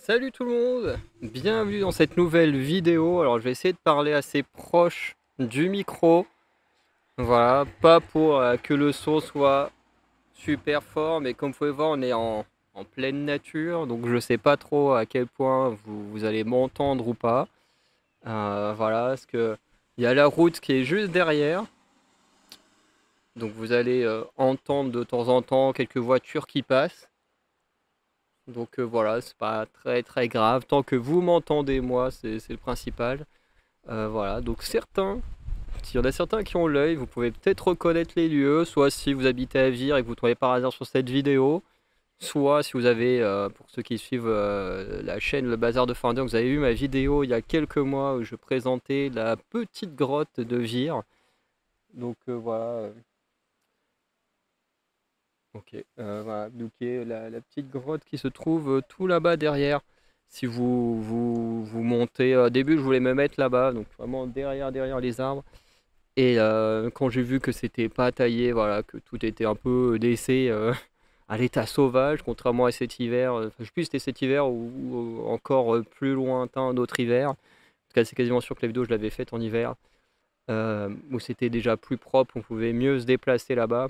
Salut tout le monde, bienvenue dans cette nouvelle vidéo. Alors je vais essayer de parler assez proche du micro, voilà, pas pour que le son soit super fort, mais comme vous pouvez voir on est en pleine nature, donc je sais pas trop à quel point vous allez m'entendre ou pas. Voilà, parce que il y a la route qui est juste derrière, donc vous allez entendre de temps en temps quelques voitures qui passent. Donc voilà, c'est pas très très grave. Tant que vous m'entendez, moi, c'est le principal. Voilà, donc s'il y en a certains qui ont l'œil, vous pouvez peut-être reconnaître les lieux, soit si vous habitez à Vire et que vous tombez par hasard sur cette vidéo, soit si vous avez, pour ceux qui suivent la chaîne Le Bazar de Finding, vous avez vu ma vidéo il y a quelques mois où je présentais la petite grotte de Vire. Donc voilà, ok, voilà, donc la petite grotte qui se trouve tout là-bas derrière. Si vous montez, au début je voulais me mettre là-bas, donc vraiment derrière les arbres. Et quand j'ai vu que c'était pas taillé, voilà, que tout était un peu laissé à l'état sauvage, contrairement à cet hiver, enfin, je sais plus si c'était cet hiver ou encore plus lointain d'autres hivers. En tout cas, c'est quasiment sûr que la vidéo je l'avais faite en hiver, où c'était déjà plus propre, on pouvait mieux se déplacer là-bas.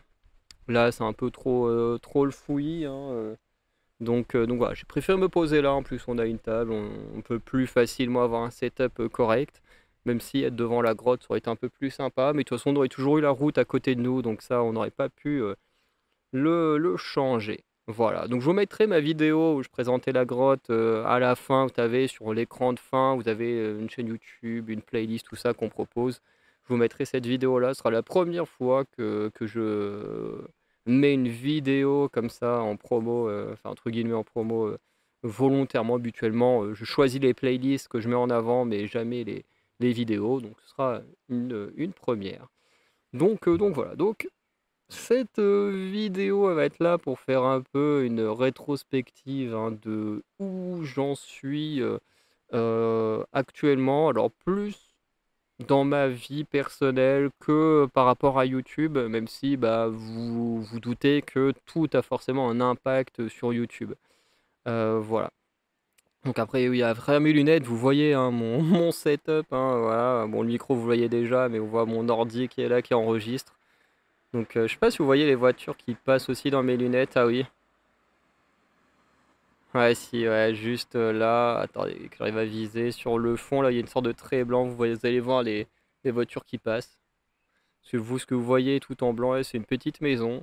Là, c'est un peu trop le fouillis, hein, donc voilà, j'ai préféré me poser là. En plus, on a une table, on peut plus facilement avoir un setup correct. Même si être devant la grotte, ça aurait été un peu plus sympa. Mais de toute façon, on aurait toujours eu la route à côté de nous. Donc ça, on n'aurait pas pu le changer. Voilà, donc je vous mettrai ma vidéo où je présentais la grotte à la fin. Vous avez sur l'écran de fin, vous avez une chaîne YouTube, une playlist, tout ça qu'on propose. Je vous mettrai cette vidéo-là. Ce sera la première fois que je mets une vidéo comme ça en promo, enfin entre guillemets en promo volontairement. Habituellement, je choisis les playlists que je mets en avant, mais jamais les vidéos. Donc ce sera une première. Donc voilà. Donc cette vidéo elle va être là pour faire un peu une rétrospective, hein, de où j'en suis actuellement. Alors plus dans ma vie personnelle que par rapport à YouTube, même si bah, vous vous doutez que tout a forcément un impact sur YouTube. Voilà. Donc après, oui, à mes lunettes, vous voyez, hein, mon setup, hein, voilà. Bon, le micro, vous voyez déjà, mais on voit mon ordi qui est là, qui enregistre. Donc je sais pas si vous voyez les voitures qui passent aussi dans mes lunettes. Ah oui. Ouais, si, ouais, juste là. Attendez, que j'arrive à viser. Sur le fond, là, il y a une sorte de trait blanc. Vous allez voir les voitures qui passent. Parce que vous, ce que vous voyez tout en blanc, là, c'est une petite maison.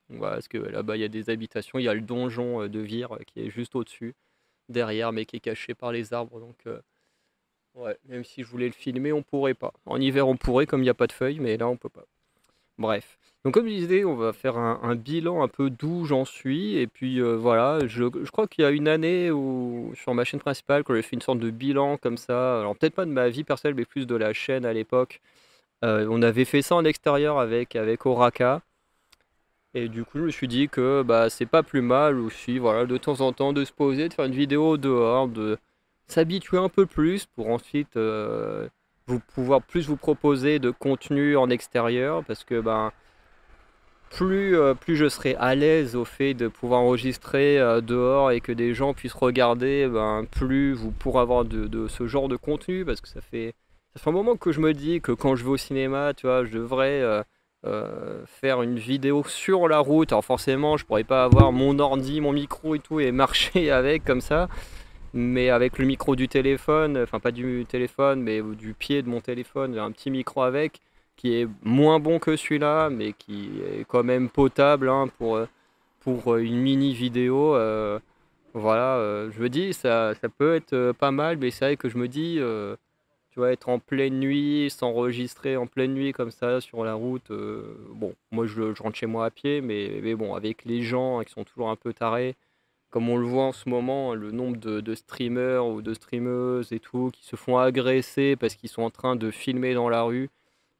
Voilà, parce que là-bas, il y a des habitations. Il y a le donjon de Vire qui est juste au-dessus, derrière, mais qui est caché par les arbres. Donc, ouais, même si je voulais le filmer, on pourrait pas. En hiver, on pourrait, comme il n'y a pas de feuilles, mais là, on peut pas. Bref. Donc comme je disais, on va faire un bilan un peu d'où j'en suis. Et puis voilà, je crois qu'il y a une année où sur ma chaîne principale, quand j'ai fait une sorte de bilan comme ça, alors peut-être pas de ma vie personnelle, mais plus de la chaîne à l'époque, on avait fait ça en extérieur avec Oraka. Et du coup, je me suis dit que bah, c'est pas plus mal aussi, voilà, de temps en temps, de se poser, de faire une vidéo dehors, de s'habituer un peu plus pour ensuite vous pouvoir plus vous proposer de contenu en extérieur. Parce que ben plus je serai à l'aise au fait de pouvoir enregistrer dehors et que des gens puissent regarder, ben, plus vous pourrez avoir de ce genre de contenu. Parce que ça fait un moment que je me dis que quand je vais au cinéma, tu vois, je devrais faire une vidéo sur la route. Alors forcément, je pourrais pas avoir mon ordi, mon micro et tout et marcher avec comme ça. Mais avec le micro du téléphone, enfin pas du téléphone, mais du pied de mon téléphone, j'ai un petit micro avec, qui est moins bon que celui-là, mais qui est quand même potable, hein, pour une mini vidéo. Voilà, je me dis, ça peut être pas mal, mais c'est vrai que je me dis, tu vois, être en pleine nuit, s'enregistrer en pleine nuit comme ça sur la route, bon, moi je rentre chez moi à pied, mais bon, avec les gens qui sont toujours un peu tarés, comme on le voit en ce moment, le nombre de streamers ou de streameuses et tout qui se font agresser parce qu'ils sont en train de filmer dans la rue.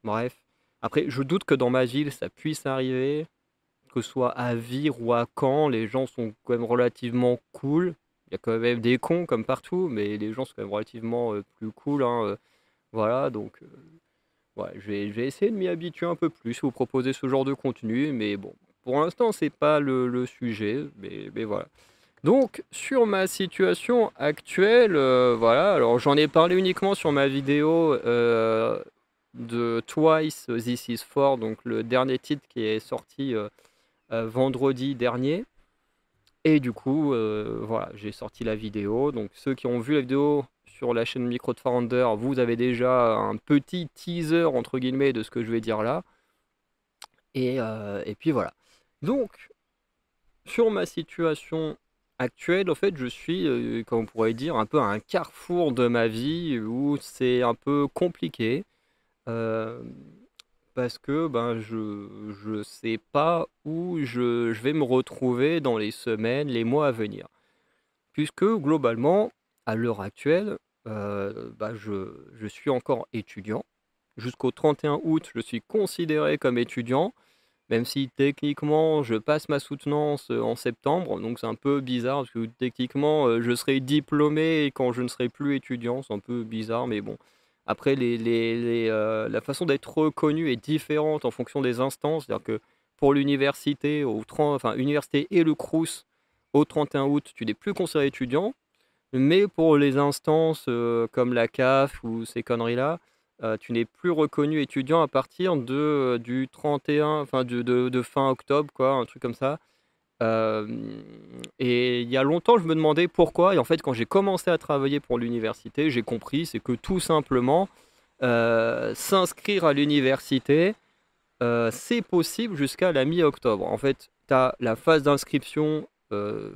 Bref. Après, je doute que dans ma ville ça puisse arriver, que ce soit à Vire ou à Caen, les gens sont quand même relativement cool. Il y a quand même des cons comme partout, mais les gens sont quand même relativement plus cool, hein, voilà, donc ouais, je vais essayer de m'y habituer un peu plus, vous proposer ce genre de contenu, mais bon, pour l'instant c'est pas le sujet, mais voilà. Donc, sur ma situation actuelle, voilà, alors j'en ai parlé uniquement sur ma vidéo de Twice This Is For, donc le dernier titre qui est sorti vendredi dernier. Et du coup, voilà, j'ai sorti la vidéo. Donc, ceux qui ont vu la vidéo sur la chaîne Micro de Founder, vous avez déjà un petit teaser, entre guillemets, de ce que je vais dire là. Et puis voilà. Donc, sur ma situation actuelle, en fait, je suis, comme on pourrait dire, un peu à un carrefour de ma vie où c'est un peu compliqué. euh, Parce que ben, je sais pas où je vais me retrouver dans les semaines, les mois à venir. Puisque globalement, à l'heure actuelle, bah, je suis encore étudiant. Jusqu'au 31 août, je suis considéré comme étudiant, même si techniquement je passe ma soutenance en septembre, donc c'est un peu bizarre parce que techniquement je serai diplômé quand je ne serai plus étudiant, c'est un peu bizarre, mais bon. Après, la façon d'être reconnu est différente en fonction des instances, c'est-à-dire que pour l'université, enfin université et le Crous, au 31 août, tu n'es plus considéré étudiant, mais pour les instances comme la CAF ou ces conneries-là, tu n'es plus reconnu étudiant à partir du 31, enfin de fin octobre, quoi, un truc comme ça. Euh, et il y a longtemps, je me demandais pourquoi. Et en fait, quand j'ai commencé à travailler pour l'université, j'ai compris, c'est que tout simplement, s'inscrire à l'université, c'est possible jusqu'à la mi-octobre. En fait, tu as la phase d'inscription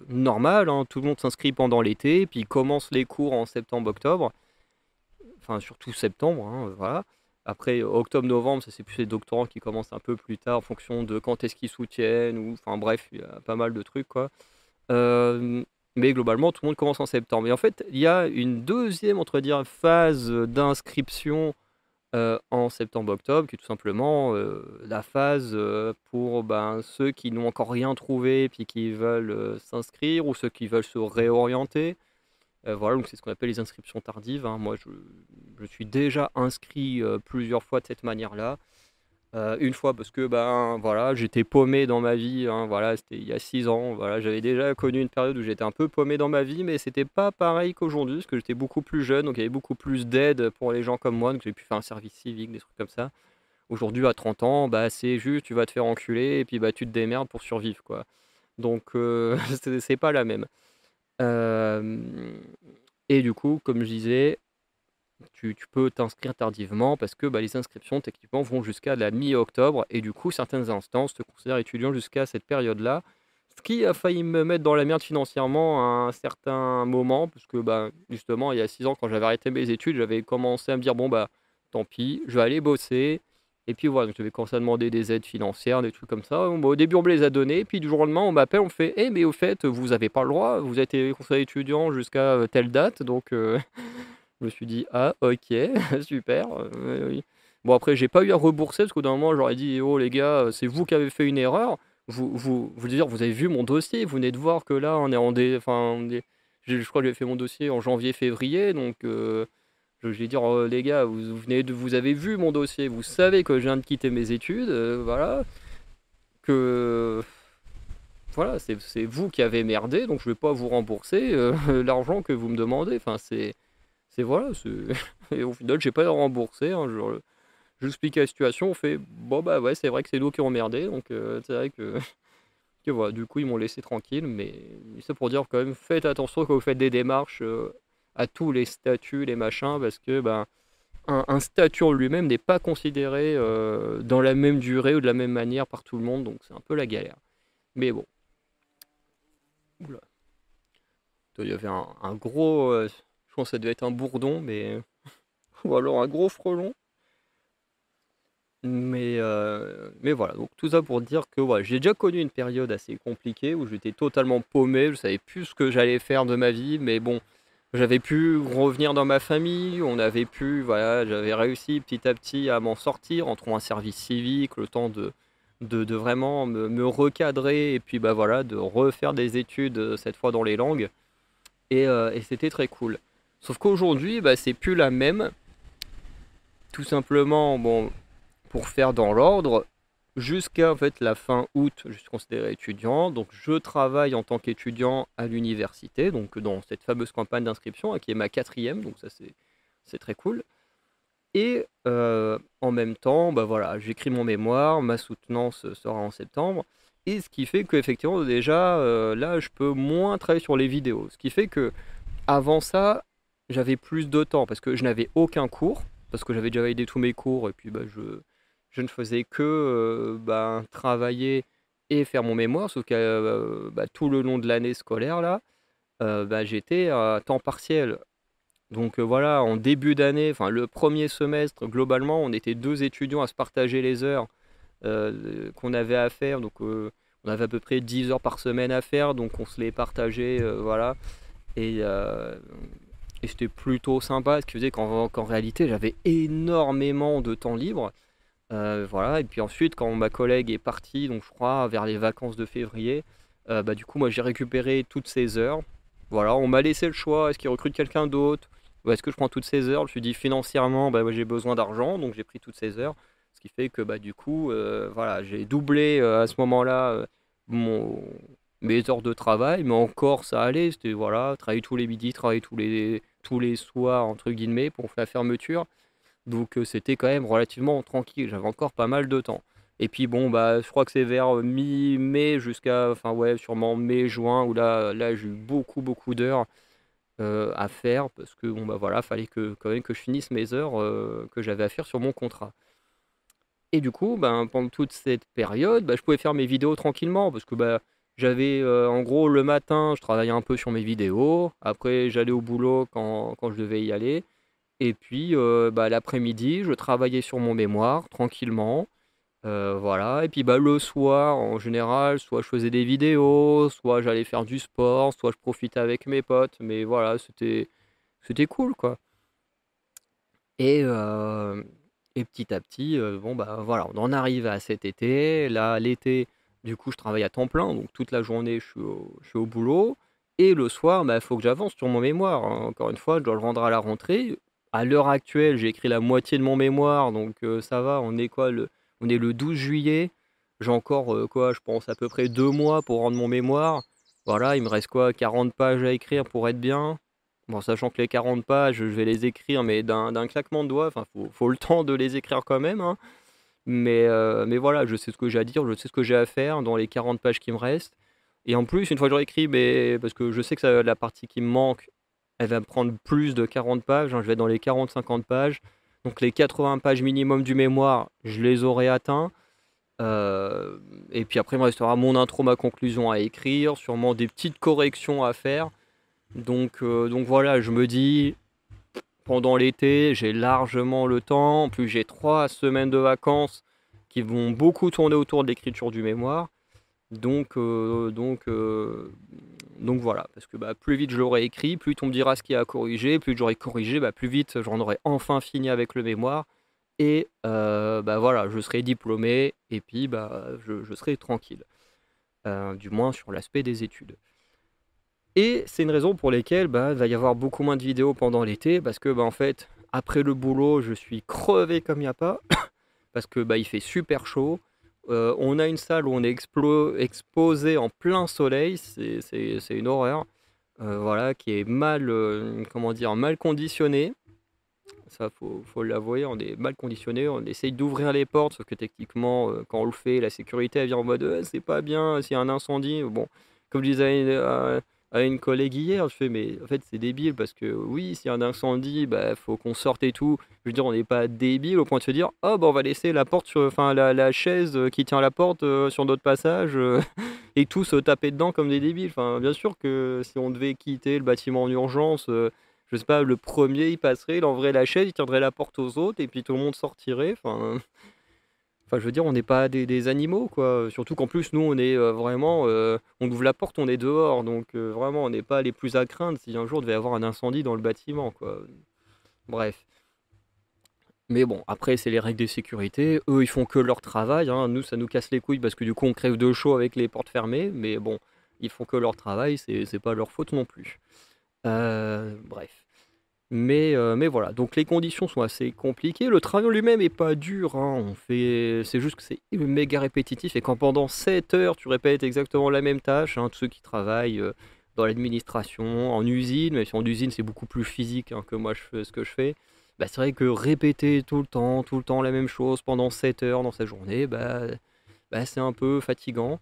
normale, hein, tout le monde s'inscrit pendant l'été, puis commence les cours en septembre-octobre, enfin surtout septembre, hein, voilà. Après, octobre-novembre, ça c'est plus les doctorants qui commencent un peu plus tard en fonction de quand est-ce qu'ils soutiennent, ou enfin bref, il y a pas mal de trucs quoi. Euh, mais globalement, tout le monde commence en septembre. Et en fait, il y a une deuxième, entre dire, phase d'inscription en septembre-octobre, qui est tout simplement la phase pour ben, ceux qui n'ont encore rien trouvé puis qui veulent s'inscrire ou ceux qui veulent se réorienter. Voilà, donc c'est ce qu'on appelle les inscriptions tardives, hein. Moi, je suis déjà inscrit plusieurs fois de cette manière-là. Une fois parce que ben voilà, j'étais paumé dans ma vie, hein, voilà, c'était il y a 6 ans, voilà, j'avais déjà connu une période où j'étais un peu paumé dans ma vie, mais c'était pas pareil qu'aujourd'hui, parce que j'étais beaucoup plus jeune, donc il y avait beaucoup plus d'aide pour les gens comme moi, donc j'ai pu faire un service civique, des trucs comme ça. Aujourd'hui, à 30 ans, bah c'est juste, tu vas te faire enculer, et puis bah tu te démerdes pour survivre, quoi. Donc c'est pas la même. Euh, et du coup, comme je disais, tu peux t'inscrire tardivement parce que bah, les inscriptions techniquement vont jusqu'à la mi-octobre et du coup certaines instances te considèrent étudiant jusqu'à cette période-là. Ce qui a failli me mettre dans la merde financièrement à un certain moment, parce que bah, justement il y a 6 ans quand j'avais arrêté mes études, j'avais commencé à me dire bon bah tant pis, je vais aller bosser. Et puis voilà, donc j'avais commencé à demander des aides financières, des trucs comme ça. Bon, bah, au début on me les a données, puis du jour au lendemain on m'appelle, on me fait eh mais au fait vous avez pas le droit, vous êtes conseiller étudiant jusqu'à telle date, donc je me suis dit, ah, ok, super. Oui. Bon, après, j'ai pas eu à rembourser parce qu'au d'un moment, j'aurais dit, oh les gars, c'est vous qui avez fait une erreur. Dire, vous avez vu mon dossier, vous venez de voir que là, on est en enfin, je crois que j'ai fait mon dossier en janvier-février, donc je vais dire, les gars, vous avez vu mon dossier, vous savez que je viens de quitter mes études, voilà, que voilà, c'est vous qui avez merdé, donc je vais pas vous rembourser l'argent que vous me demandez. Enfin, c'est voilà, et au final, j'ai pas remboursé, hein, j'explique la situation, on fait bon bah ouais, c'est vrai que c'est nous qui ont merdé, donc c'est vrai que voilà, du coup ils m'ont laissé tranquille, mais c'est pour dire quand même, faites attention quand vous faites des démarches à tous les statuts, les machins, parce que ben un statut en lui-même n'est pas considéré dans la même durée ou de la même manière par tout le monde, donc c'est un peu la galère. Mais bon, oula, il y avait un gros, je pense que ça devait être un bourdon, mais ou alors un gros frelon. Mais voilà, donc tout ça pour dire que voilà, j'ai déjà connu une période assez compliquée où j'étais totalement paumé, je savais plus ce que j'allais faire de ma vie, mais bon, j'avais pu revenir dans ma famille, on avait pu, voilà, j'avais réussi petit à petit à m'en sortir en trouvant un service civique, le temps de vraiment me recadrer et puis bah voilà, de refaire des études cette fois dans les langues et c'était très cool. Sauf qu'aujourd'hui, bah, c'est plus la même, tout simplement, bon, pour faire dans l'ordre. jusqu'à en fait la fin août, je suis considéré étudiant. Donc je travaille en tant qu'étudiant à l'université, donc dans cette fameuse campagne d'inscription qui est ma quatrième, donc ça c'est très cool. Et en même temps, bah voilà, j'écris mon mémoire, ma soutenance sera en septembre. Et ce qui fait qu'effectivement, déjà, là, je peux moins travailler sur les vidéos. Ce qui fait que avant ça, j'avais plus de temps parce que je n'avais aucun cours, parce que j'avais déjà validé tous mes cours, et puis bah, je ne faisais que bah, travailler et faire mon mémoire, sauf que bah, tout le long de l'année scolaire, là, bah, j'étais à temps partiel. Donc voilà, en début d'année, enfin le premier semestre, globalement, on était deux étudiants à se partager les heures qu'on avait à faire. Donc on avait à peu près 10 heures par semaine à faire, donc on se les partageait, voilà. Et, et c'était plutôt sympa, ce qui faisait qu'en réalité, j'avais énormément de temps libre. Voilà, et puis ensuite, quand ma collègue est partie, donc je crois vers les vacances de février, bah, du coup, moi j'ai récupéré toutes ces heures. Voilà, on m'a laissé le choix, est-ce qu'il recrute quelqu'un d'autre? Ou est-ce que je prends toutes ces heures? Je me suis dit financièrement, bah, moi, j'ai besoin d'argent, donc j'ai pris toutes ces heures. Ce qui fait que bah, du coup, voilà, j'ai doublé à ce moment-là mon, mes heures de travail, mais encore ça allait, c'était voilà, travailler tous les midis, travailler tous les soirs, entre guillemets, pour la fermeture. Donc c'était quand même relativement tranquille, j'avais encore pas mal de temps. Et puis bon, bah, je crois que c'est vers mi-mai jusqu'à, enfin ouais, sûrement mai-juin, où là j'ai eu beaucoup d'heures à faire, parce que bon, bah voilà, fallait quand même que je finisse mes heures que j'avais à faire sur mon contrat. Et du coup, ben, pendant toute cette période, bah, je pouvais faire mes vidéos tranquillement, parce que bah, j'avais, en gros, le matin, je travaillais un peu sur mes vidéos, après j'allais au boulot quand je devais y aller. Et puis, bah, l'après-midi, je travaillais sur mon mémoire tranquillement, voilà. Et puis, bah, le soir, en général, soit je faisais des vidéos, soit j'allais faire du sport, soit je profitais avec mes potes. Mais voilà, c'était cool, quoi. Et, euh, et petit à petit, bon, bah, voilà, on en arrive à cet été. Là, l'été, du coup, je travaille à temps plein, donc toute la journée, je suis au boulot. Et le soir, bah, il faut que j'avance sur mon mémoire, hein. Encore une fois, je dois le rendre à la rentrée. À l'heure actuelle, j'ai écrit la moitié de mon mémoire, donc ça va. On est le 12 juillet. J'ai encore, quoi, je pense, à peu près 2 mois pour rendre mon mémoire. Voilà, il me reste quoi, 40 pages à écrire pour être bien. Bon, sachant que les 40 pages, je vais les écrire, mais d'un claquement de doigts. Enfin, faut le temps de les écrire quand même, hein. Mais voilà, je sais ce que j'ai à dire, je sais ce que j'ai à faire dans les 40 pages qui me restent. Et en plus, une fois que j'aurai écrit, mais, parce que je sais que la partie qui me manque, elle va me prendre plus de 40 pages, hein, je vais être dans les 40-50 pages. Donc les 80 pages minimum du mémoire, je les aurai atteints. Euh, et puis après, il me restera mon intro, ma conclusion à écrire, sûrement des petites corrections à faire. Donc voilà, je me dis, pendant l'été, j'ai largement le temps. En plus, j'ai 3 semaines de vacances qui vont beaucoup tourner autour de l'écriture du mémoire. Donc, euh, donc, euh, donc voilà, parce que bah, plus vite je l'aurai écrit, plus vite on me dira ce qu'il y a à corriger, plus vite j'aurai corrigé, bah, plus vite j'en aurai enfin fini avec le mémoire. Et bah voilà, je serai diplômé et puis bah, je serai tranquille, du moins sur l'aspect des études. Et c'est une raison pour laquelle bah, il va y avoir beaucoup moins de vidéos pendant l'été, parce que bah, en fait, après le boulot, je suis crevé comme il n'y a pas, parce que bah, il fait super chaud. On a une salle où on est exposé en plein soleil, c'est une horreur, voilà, qui est mal, comment dire, mal conditionnée. Ça, faut l'avouer, on est mal conditionné. On essaye d'ouvrir les portes, sauf que techniquement, quand on le fait, la sécurité elle vient en mode c'est pas bien, s'il y a un incendie. Bon, comme je disais à une collègue hier, je fais mais en fait c'est débile parce que oui, s'il y a un incendie, bah faut qu'on sorte et tout. Je veux dire, on n'est pas débile au point de se dire oh bah on va laisser la porte enfin la chaise qui tient la porte sur notre passage et tous se taper dedans comme des débiles. Enfin, bien sûr que si on devait quitter le bâtiment en urgence. Je sais pas, le premier il passerait, il enverrait la chaise, il tiendrait la porte aux autres et puis tout le monde sortirait. Enfin je veux dire, on n'est pas des animaux quoi. Surtout qu'en plus, nous, on est vraiment. On ouvre la porte, on est dehors. Donc vraiment, on n'est pas les plus à craindre si un jour il devait y avoir un incendie dans le bâtiment quoi. Bref. Mais bon, après, c'est les règles de sécurité. Eux, ils font que leur travail, hein. Nous, ça nous casse les couilles parce que du coup, on crève de chaud avec les portes fermées. Mais bon, ils font que leur travail, c'est pas leur faute non plus. Bref. Mais voilà, donc les conditions sont assez compliquées. Le travail en lui-même est pas dur, hein. C'est juste que c'est méga répétitif et quand pendant 7 heures tu répètes exactement la même tâche, hein, tous ceux qui travaillent dans l'administration, en usine, même si en usine c'est beaucoup plus physique, hein, que moi ce que je fais, bah, c'est vrai que répéter tout le temps la même chose pendant 7 heures dans sa journée, bah, c'est un peu fatigant.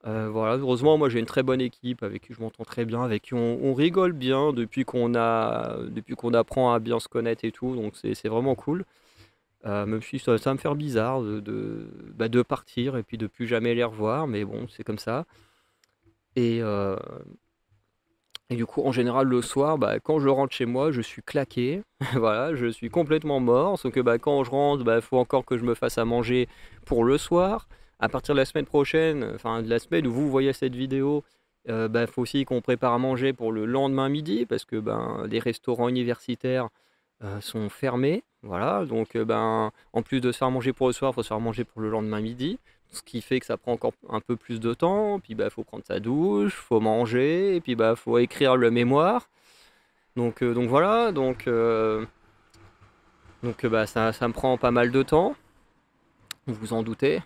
Voilà, heureusement, moi j'ai une très bonne équipe avec qui je m'entends très bien, avec qui on rigole bien depuis qu'on apprend à bien se connaître et tout, donc c'est vraiment cool. Même si ça va me faire bizarre de partir et puis de plus jamais les revoir, mais bon, c'est comme ça. Et, euh, et du coup, en général, le soir, bah, quand je rentre chez moi, je suis claqué. Voilà, je suis complètement mort. Sauf que bah, quand je rentre, il faut encore que je me fasse à manger pour le soir. À partir de la semaine prochaine, enfin de la semaine où vous voyez cette vidéo, bah, faut aussi qu'on prépare à manger pour le lendemain midi parce que ben, les restaurants universitaires sont fermés. Voilà, donc en plus de se faire manger pour le soir, il faut se faire manger pour le lendemain midi. Ce qui fait que ça prend encore un peu plus de temps. Puis bah faut prendre sa douche, faut manger, et puis bah faut écrire le mémoire. Donc voilà, bah ça me prend pas mal de temps, vous vous en doutez.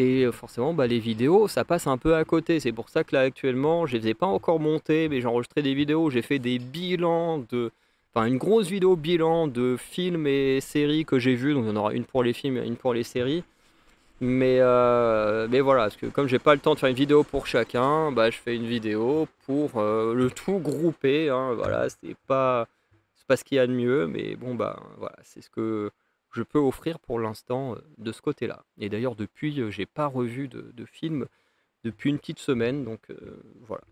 Et forcément bah les vidéos ça passe un peu à côté. C'est pour ça que là actuellement je les ai pas encore montées, mais j'ai enregistré des vidéos, j'ai fait des bilans de. Enfin une grosse vidéo bilan de films et séries que j'ai vues, donc il y en aura une pour les films et une pour les séries. Mais voilà, parce que comme j'ai pas le temps de faire une vidéo pour chacun, bah, je fais une vidéo pour le tout grouper, hein, voilà, c'est pas ce qu'il y a de mieux, mais bon, bah, voilà, c'est ce que je peux offrir pour l'instant de ce côté-là. Et d'ailleurs, depuis, j'ai pas revu de film depuis une petite semaine, donc voilà.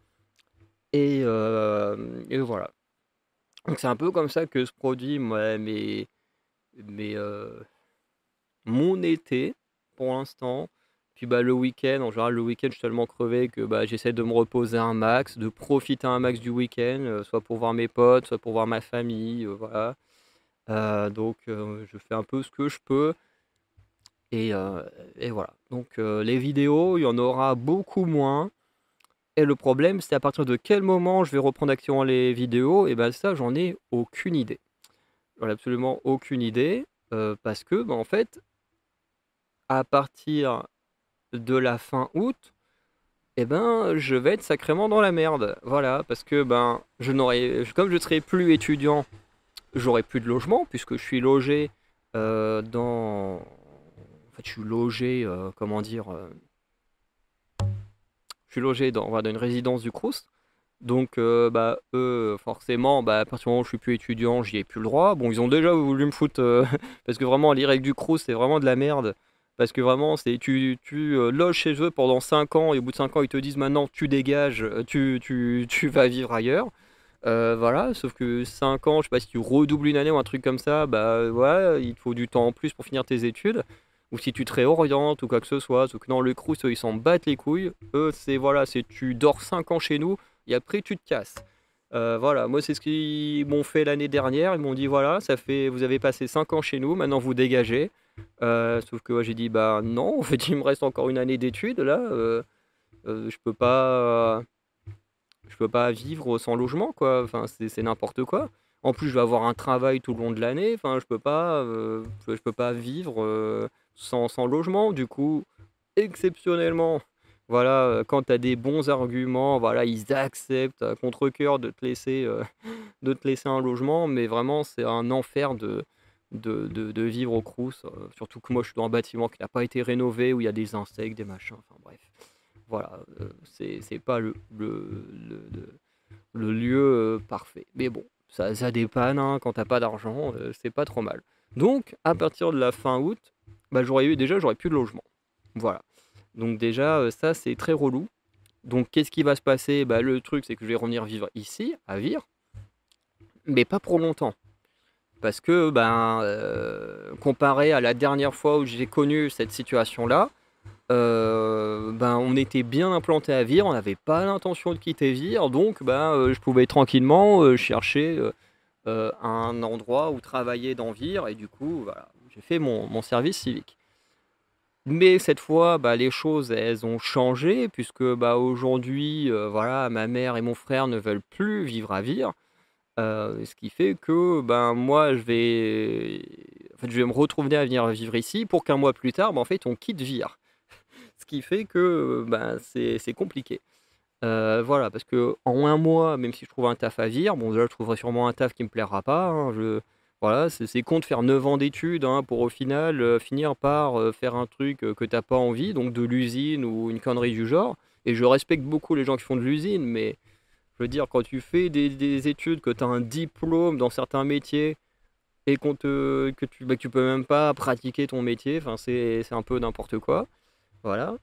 Et voilà. Donc c'est un peu comme ça que se produit moi, mes, mon été pour l'instant. Puis bah, le week-end, en général, le week-end, je suis tellement crevé que bah, j'essaie de me reposer un max, de profiter un max du week-end, soit pour voir mes potes, soit pour voir ma famille, voilà. Donc je fais un peu ce que je peux. Et, euh, et voilà. Donc les vidéos, il y en aura beaucoup moins. Et le problème, c'est à partir de quel moment je vais reprendre activement les vidéos. Et ben ça, j'en ai aucune idée. J'en ai absolument aucune idée. Parce que, bah, en fait, à partir de la fin août, eh ben, je vais être sacrément dans la merde. Voilà, parce que ben, comme je serai plus étudiant, j'aurai plus de logement puisque je suis logé dans. En fait, je suis logé, comment dire, je suis logé dans une résidence du Crous. Donc, bah, eux, forcément, bah, à partir du moment où je suis plus étudiant, j'y ai plus le droit. Bon, ils ont déjà voulu me foutre, parce que vraiment, les règles du Crous, c'est vraiment de la merde. Parce que vraiment, tu loges chez eux pendant 5 ans, et au bout de 5 ans, ils te disent maintenant, tu dégages, tu vas vivre ailleurs. Voilà, sauf que 5 ans, je sais pas si tu redoubles une année ou un truc comme ça, bah ouais, il te faut du temps en plus pour finir tes études. Ou si tu te réorientes ou quoi que ce soit. Sauf que non, le Crous, eux, ils s'en battent les couilles. Eux, c'est voilà, c'est tu dors 5 ans chez nous et après tu te casses. Voilà, moi c'est ce qu'ils m'ont fait l'année dernière. Ils m'ont dit voilà, vous avez passé 5 ans chez nous, maintenant vous dégagez. Sauf que moi j'ai dit bah non, en fait il me reste encore une année d'études là. Je peux pas. Je peux pas vivre sans logement, quoi. Enfin, c'est n'importe quoi. En plus, je vais avoir un travail tout le long de l'année. Enfin, je peux pas vivre sans logement. Du coup, exceptionnellement, voilà, quand tu as des bons arguments, voilà, ils acceptent à contre-cœur de te laisser un logement. Mais vraiment, c'est un enfer de vivre au Crous. Surtout que moi, je suis dans un bâtiment qui n'a pas été rénové, où il y a des insectes, des machins. Enfin, bref. Voilà, c'est pas le lieu parfait. Mais bon, ça dépanne, hein, quand t'as pas d'argent, c'est pas trop mal. Donc, à partir de la fin août, bah, j'aurais plus de logement. Voilà. Donc déjà, ça, c'est très relou. Donc, qu'est-ce qui va se passer? Bah, le truc, c'est que je vais revenir vivre ici, à Vire, mais pas pour longtemps. Parce que, comparé à la dernière fois où j'ai connu cette situation-là, on était bien implanté à Vire, on n'avait pas l'intention de quitter Vire, donc je pouvais tranquillement chercher un endroit où travailler dans Vire, et du coup, voilà, j'ai fait mon service civique. Mais cette fois, bah, les choses, elles ont changé, puisque bah, aujourd'hui, voilà, ma mère et mon frère ne veulent plus vivre à Vire. Ce qui fait que, ben, moi, en fait, je vais me retrouver à venir vivre ici pour qu'un mois plus tard, ben, en fait, on quitte Vire. Ce qui fait que, ben, c'est compliqué. Voilà, parce que en un mois, même si je trouve un taf à Vire, bon, déjà, je trouverai sûrement un taf qui me plaira pas, hein, voilà, c'est con de faire 9 ans d'études, hein, pour au final, finir par, faire un truc, que t'as pas envie, donc de l'usine ou une connerie du genre. Et je respecte beaucoup les gens qui font de l'usine, mais je veux dire, quand tu fais des études, que tu as un diplôme dans certains métiers et que tu peux même pas pratiquer ton métier, enfin, c'est un peu n'importe quoi. Voilà.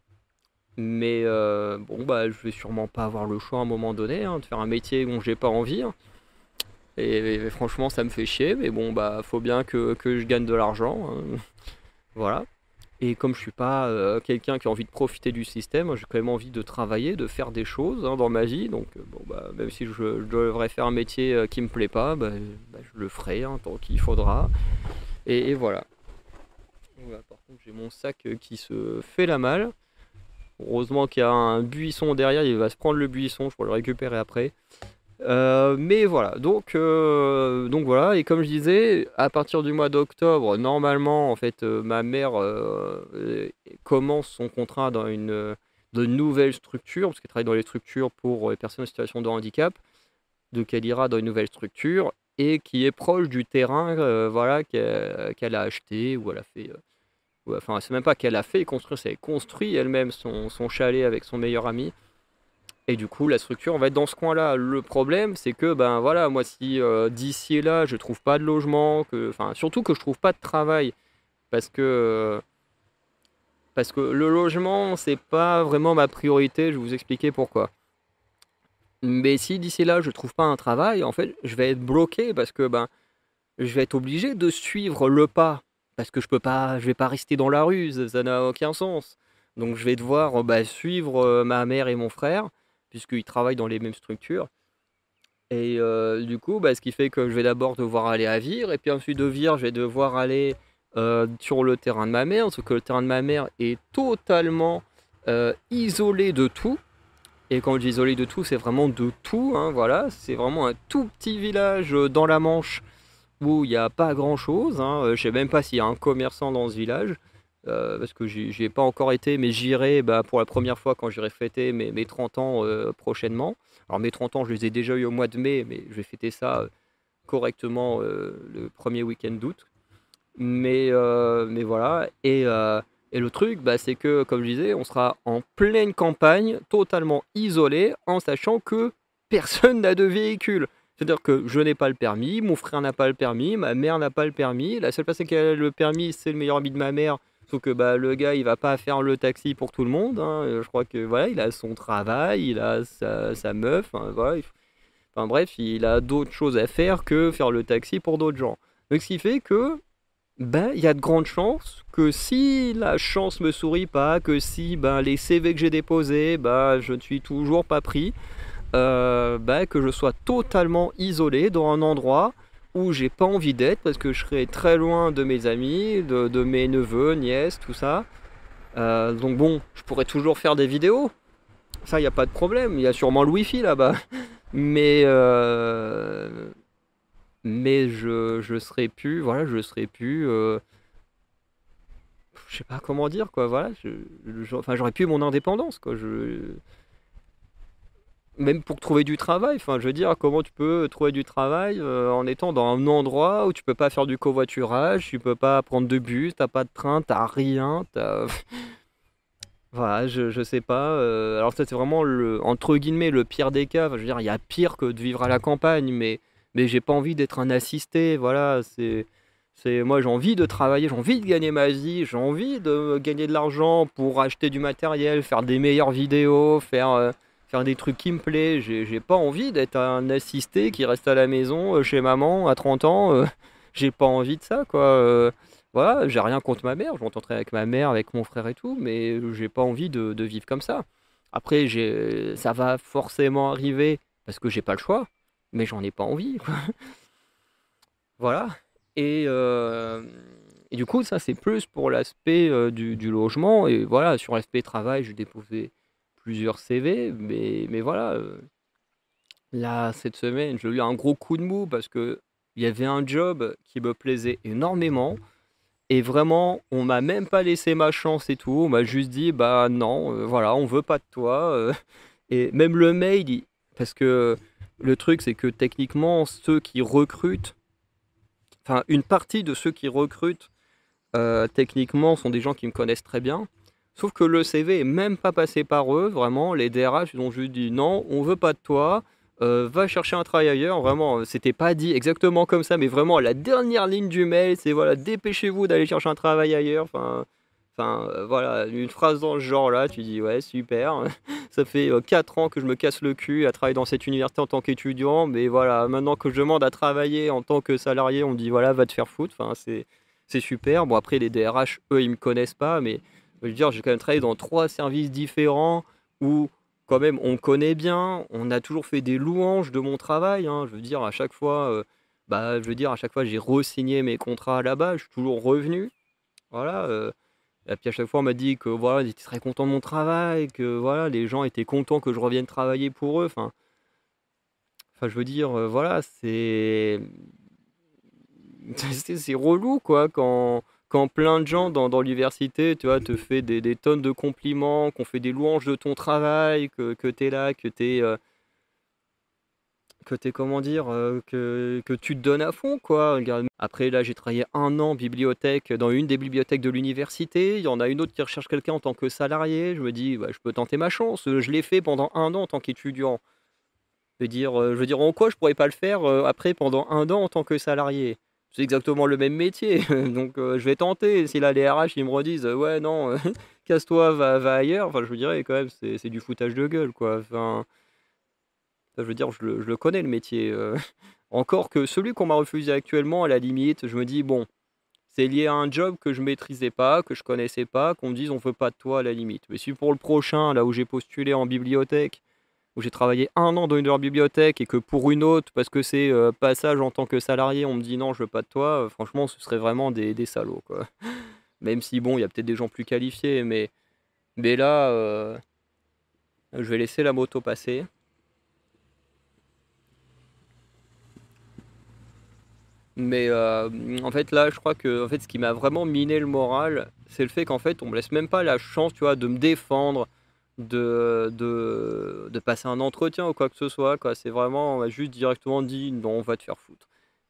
Mais bon, bah, je vais sûrement pas avoir le choix à un moment donné, hein, de faire un métier dont j'ai pas envie, hein. Et franchement, ça me fait chier, mais bon, bah, faut bien que je gagne de l'argent, hein. Voilà. Et comme je suis pas quelqu'un qui a envie de profiter du système, j'ai quand même envie de travailler, de faire des choses, hein, dans ma vie. Donc, bon, bah, même si je devrais faire un métier qui me plaît pas, bah, je le ferai, hein, tant qu'il faudra. Et voilà. Voilà. Par contre, j'ai mon sac qui se fait la malle. Heureusement qu'il y a un buisson derrière, il va se prendre le buisson, je pourrai le récupérer après. Mais voilà, donc voilà, et comme je disais, à partir du mois d'octobre, normalement, en fait, ma mère commence son contrat dans de nouvelles structures, parce qu'elle travaille dans les structures pour les personnes en situation de handicap, donc elle ira dans une nouvelle structure, et qui est proche du terrain, voilà, qu'elle a acheté, ou elle a fait, enfin, c'est même pas qu'elle a fait construire, c'est qu'elle construit elle-même son chalet avec son meilleur ami. Et du coup, la structure, on va être dans ce coin-là. Le problème, c'est que, ben voilà, moi, si d'ici et là, je trouve pas de logement, enfin, surtout que je trouve pas de travail, parce que, euh, parce que le logement, c'est pas vraiment ma priorité, je vais vous expliquer pourquoi. Mais si d'ici là, je trouve pas un travail, en fait, je vais être bloqué, parce que, ben, je vais être obligé de suivre le pas, parce que je vais pas rester dans la rue, ça n'a aucun sens. Donc, je vais devoir bah, suivre ma mère et mon frère, puisqu'ils travaillent dans les mêmes structures. Et du coup, bah, ce qui fait que je vais d'abord devoir aller à Vire, et puis ensuite de Vire, je vais devoir aller sur le terrain de ma mère, sauf que le terrain de ma mère est totalement isolé de tout. Et quand je dis isolé de tout, c'est vraiment de tout, hein, voilà. C'est vraiment un tout petit village dans la Manche où il n'y a pas grand-chose, hein. Je sais même pas s'il y a un commerçant dans ce village, parce que j'y ai pas encore été, mais j'irai bah, pour la première fois quand j'irai fêter mes 30 ans prochainement. Alors mes 30 ans, je les ai déjà eu au mois de mai, mais je vais fêter ça correctement le premier week-end d'août. Mais voilà, et le truc, bah, c'est que, comme je disais, on sera en pleine campagne, totalement isolé, en sachant que personne n'a de véhicule. C'est-à-dire que je n'ai pas le permis, mon frère n'a pas le permis, ma mère n'a pas le permis. La seule personne qui a le permis, c'est le meilleur ami de ma mère. Sauf que bah, le gars, il va pas faire le taxi pour tout le monde, hein. Je crois que voilà, il a son travail, il a sa meuf, hein, voilà. Enfin bref, il a d'autres choses à faire que faire le taxi pour d'autres gens. Donc ce qui fait que ben, il y a de grandes chances que si la chance me sourit pas, que si ben, les CV que j'ai déposés, ben, je ne suis toujours pas pris, ben, que je sois totalement isolé dans un endroit où j'ai pas envie d'être parce que je serai très loin de mes amis, de mes neveux, nièces, tout ça. Donc bon, je pourrais toujours faire des vidéos, ça il n'y a pas de problème, il y a sûrement le wifi là-bas. Mais, mais je serais plus, voilà, je serais plus. Je sais pas comment dire quoi, voilà, enfin j'aurais plus mon indépendance quoi, même pour trouver du travail, enfin je veux dire comment tu peux trouver du travail en étant dans un endroit où tu peux pas faire du covoiturage, tu peux pas prendre de bus, t'as pas de train, t'as rien, voilà, je sais pas, alors ça c'est vraiment le entre guillemets le pire des cas, enfin, je veux dire il y a pire que de vivre à la campagne, mais j'ai pas envie d'être un assisté, voilà, moi j'ai envie de travailler, j'ai envie de gagner ma vie, j'ai envie de gagner de l'argent pour acheter du matériel, faire des meilleures vidéos, faire des trucs qui me plaisent. J'ai pas envie d'être un assisté qui reste à la maison chez maman à 30 ans. J'ai pas envie de ça, quoi. Voilà, j'ai rien contre ma mère, je m'entends très avec ma mère, avec mon frère et tout, mais j'ai pas envie de vivre comme ça. Après, ça va forcément arriver parce que j'ai pas le choix, mais j'en ai pas envie, quoi. Voilà. Et, euh, et du coup, ça, c'est plus pour l'aspect du logement. Et voilà, sur l'aspect travail, j'ai déposé plusieurs CV. Mais voilà, Là, cette semaine, j'ai eu un gros coup de mou parce que il y avait un job qui me plaisait énormément et vraiment, on m'a même pas laissé ma chance et tout. On m'a juste dit, bah non, voilà, on veut pas de toi. Et même le mail, parce que le truc, c'est que techniquement, ceux qui recrutent, enfin, une partie de ceux qui recrutent, techniquement, sont des gens qui me connaissent très bien. Sauf que le CV est même pas passé par eux, vraiment. Les DRH, ils ont juste dit non, on veut pas de toi, va chercher un travail ailleurs. Vraiment, c'était pas dit exactement comme ça, mais vraiment, la dernière ligne du mail, c'est voilà, dépêchez-vous d'aller chercher un travail ailleurs. Voilà, une phrase dans ce genre-là, tu dis ouais, super. Ça fait 4 ans que je me casse le cul à travailler dans cette université en tant qu'étudiant, mais voilà, maintenant que je demande à travailler en tant que salarié, on me dit voilà, va te faire foutre. C'est super. Bon, après, les DRH, eux, ils me connaissent pas, mais je veux dire, j'ai quand même travaillé dans 3 services différents où, quand même, on me connaît bien. On a toujours fait des louanges de mon travail, hein. Je veux dire, à chaque fois, j'ai re-signé mes contrats là-bas. Je suis toujours revenu. Voilà. Et puis à chaque fois, on m'a dit que voilà, ils étaient très contents de mon travail, que voilà, les gens étaient contents que je revienne travailler pour eux. Je veux dire, voilà, c'est relou, quoi, quand plein de gens dans l'université, tu vois, te fait des tonnes de compliments, qu'on fait des louanges de ton travail, que tu es là, que t'es, comment dire, que tu te donnes à fond, quoi. Regarde. Après, là, j'ai travaillé 1 an en bibliothèque, dans une des bibliothèques de l'université. Il y en a une autre qui recherche quelqu'un en tant que salarié. Je me dis, bah, je peux tenter ma chance. Je l'ai fait pendant 1 an en tant qu'étudiant. Je veux dire, en quoi je pourrais pas le faire après pendant 1 an en tant que salarié? C'est exactement le même métier, donc je vais tenter. Si là les RH ils me redisent ouais non, casse-toi, va ailleurs, je vous dirais quand même c'est du foutage de gueule quoi. Je veux dire, je le connais le métier. Encore que celui qu'on m'a refusé actuellement, à la limite, je me dis bon, c'est lié à un job que je maîtrisais pas, que je connaissais pas, qu'on me dise on veut pas de toi à la limite. Mais si pour le prochain, là où j'ai postulé en bibliothèque, où j'ai travaillé 1 an dans une de leurs bibliothèques et que pour une autre, parce que c'est passage en tant que salarié, on me dit non, je veux pas de toi, franchement, ce serait vraiment des salauds, quoi. Même si, bon, il y a peut-être des gens plus qualifiés, mais là, je vais laisser la moto passer. Mais en fait, là, je crois que en fait, ce qui m'a vraiment miné le moral, c'est le fait qu'en fait, on me laisse même pas la chance, tu vois, de me défendre, de passer un entretien ou quoi que ce soit, quoi. C'est vraiment, on m'a juste directement dit non, on va te faire foutre.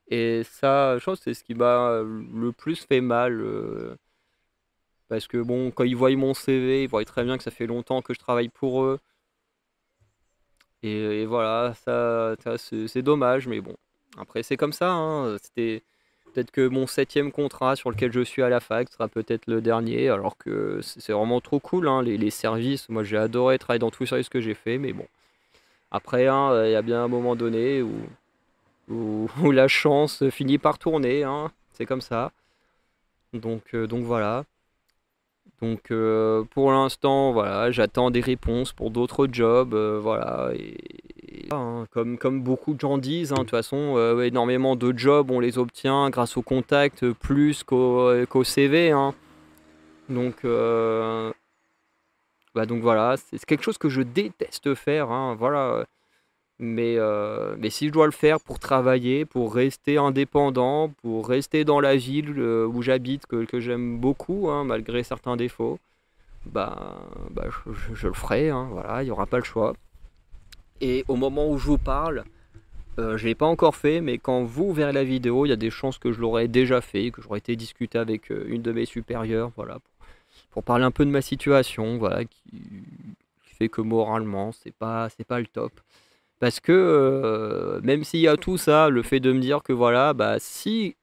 Et ça, je pense que c'est ce qui m'a le plus fait mal. Parce que bon, quand ils voient mon CV, ils voient très bien que ça fait longtemps que je travaille pour eux. Et voilà, ça, c'est dommage, mais bon. Après, c'est comme ça, hein. C'était peut-être que mon 7e contrat sur lequel je suis à la fac sera peut-être le dernier, alors que c'est vraiment trop cool, hein, les services. Moi, j'ai adoré travailler dans tous les services que j'ai fait, mais bon. Après, hein, il y a bien un moment donné où la chance finit par tourner, hein. C'est comme ça. Donc voilà. Donc pour l'instant, voilà, j'attends des réponses pour d'autres jobs, voilà. Hein, comme beaucoup de gens disent, hein, de toute façon, ouais, énormément de jobs, on les obtient grâce au contact plus qu'au CV, hein. Donc, donc voilà, c'est quelque chose que je déteste faire, hein, voilà. Mais si je dois le faire pour travailler, pour rester indépendant, pour rester dans la ville où j'habite, que j'aime beaucoup, hein, malgré certains défauts, bah, je le ferai, hein, voilà, il n'y aura pas le choix. Et au moment où je vous parle, je ne l'ai pas encore fait, mais quand vous verrez la vidéo, il y a des chances que je l'aurais déjà fait, que j'aurais été discuter avec une de mes supérieures, voilà, pour parler un peu de ma situation, voilà, qui fait que moralement, c'est pas le top. Parce que même s'il y a tout ça, le fait de me dire que voilà, bah si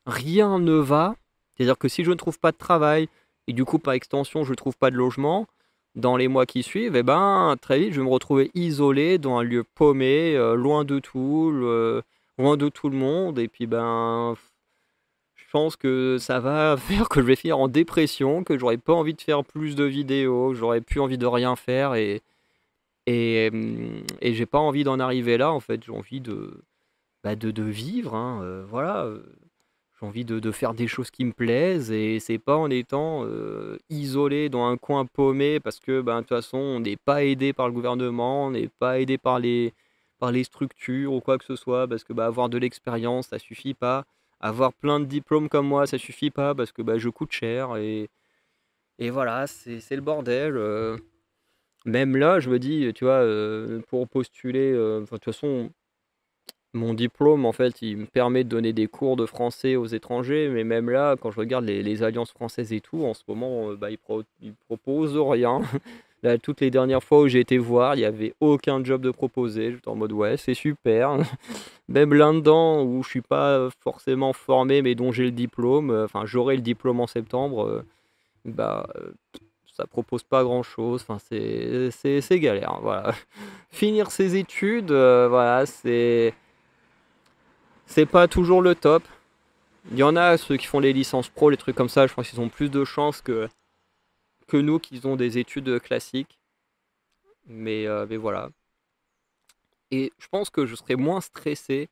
rien ne va, c'est-à-dire que si je ne trouve pas de travail, et du coup par extension je ne trouve pas de logement, dans les mois qui suivent, et ben très vite je vais me retrouver isolé dans un lieu paumé, loin de tout, loin de tout le monde, et puis ben je pense que ça va faire que je vais finir en dépression, que j'aurais pas envie de faire plus de vidéos, que j'aurais plus envie de rien faire, et j'ai pas envie d'en arriver là en fait, j'ai envie de vivre, hein, voilà. J'ai envie de faire des choses qui me plaisent et c'est pas en étant isolé dans un coin paumé parce que ben, de toute façon on n'est pas aidé par le gouvernement, on n'est pas aidé par par les structures ou quoi que ce soit, parce que bah, avoir de l'expérience, ça suffit pas. Avoir plein de diplômes comme moi, ça suffit pas, parce que bah, je coûte cher. Et voilà, c'est le bordel. Même là, je me dis, tu vois, pour postuler, enfin, de toute façon, mon diplôme, en fait, il me permet de donner des cours de français aux étrangers, mais même là, quand je regarde les alliances françaises et tout, en ce moment, bah, ils proposent rien. Là, toutes les dernières fois où j'ai été voir, il y avait aucun job de proposé. J'étais en mode ouais, c'est super. Même là-dedans où je suis pas forcément formé, mais dont j'ai le diplôme, enfin j'aurai le diplôme en septembre, bah ça propose pas grand-chose. Enfin c'est galère, hein, voilà. Finir ses études, voilà, c'est pas toujours le top. Il y en a ceux qui font les licences pro, les trucs comme ça, je pense qu'ils ont plus de chances que nous qui ont des études classiques. Mais voilà. Et je pense que je serais moins stressé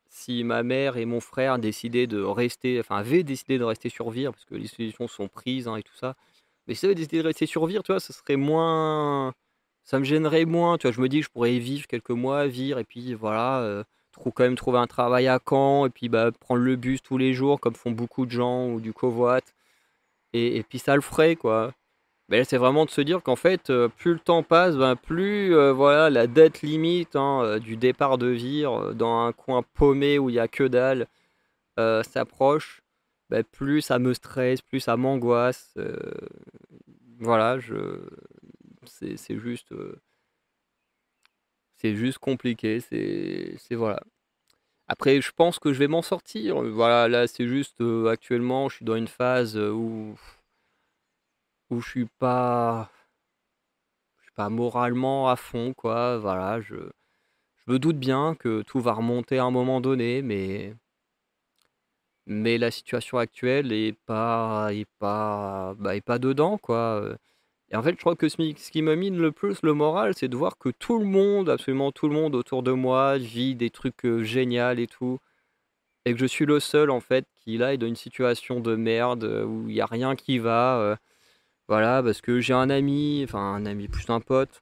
si ma mère et mon frère décidaient de rester, enfin avaient décidé de rester sur Vire, parce que les solutions sont prises, hein, et tout ça. Mais si avaient décidé de rester sur Vire, tu vois, ce serait moins. Ça me gênerait moins, tu vois. Je me dis que je pourrais y vivre quelques mois à Vire, et puis voilà, quand même trouver un travail à Caen, et puis bah, prendre le bus tous les jours, comme font beaucoup de gens, ou du covoit. Et puis ça le ferait, quoi. Mais là, c'est vraiment de se dire qu'en fait, plus le temps passe, ben, plus voilà, la date limite, hein, du départ de Vire dans un coin paumé où il n'y a que dalle s'approche, ben, plus ça me stresse, plus ça m'angoisse. Voilà, c'est juste, c'est juste compliqué. Voilà. Après, je pense que je vais m'en sortir. Voilà, là, c'est juste actuellement, je suis dans une phase où je suis pas moralement à fond, quoi. Voilà, je me doute bien que tout va remonter à un moment donné, mais la situation actuelle est pas dedans, quoi. Et en fait, je crois que ce qui me mine le plus le moral, c'est de voir que tout le monde, absolument tout le monde autour de moi, vit des trucs géniaux et tout, et que je suis le seul, en fait, qui là est dans une situation de merde où il y a rien qui va. Voilà, parce que j'ai un ami, enfin un ami plus un pote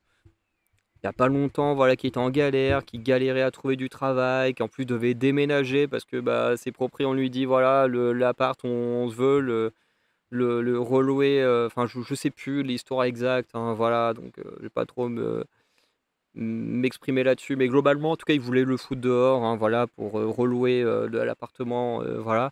il y a pas longtemps, voilà, qui était en galère, qui galérait à trouver du travail, qui en plus devait déménager parce que bah, ses propriétaires on lui dit voilà, l'appart, on se veut le relouer, enfin je sais plus l'histoire exacte, hein, voilà, donc je vais pas trop m'exprimer là-dessus, mais globalement, en tout cas, il voulait le foutre dehors, hein, voilà, pour relouer l'appartement, voilà.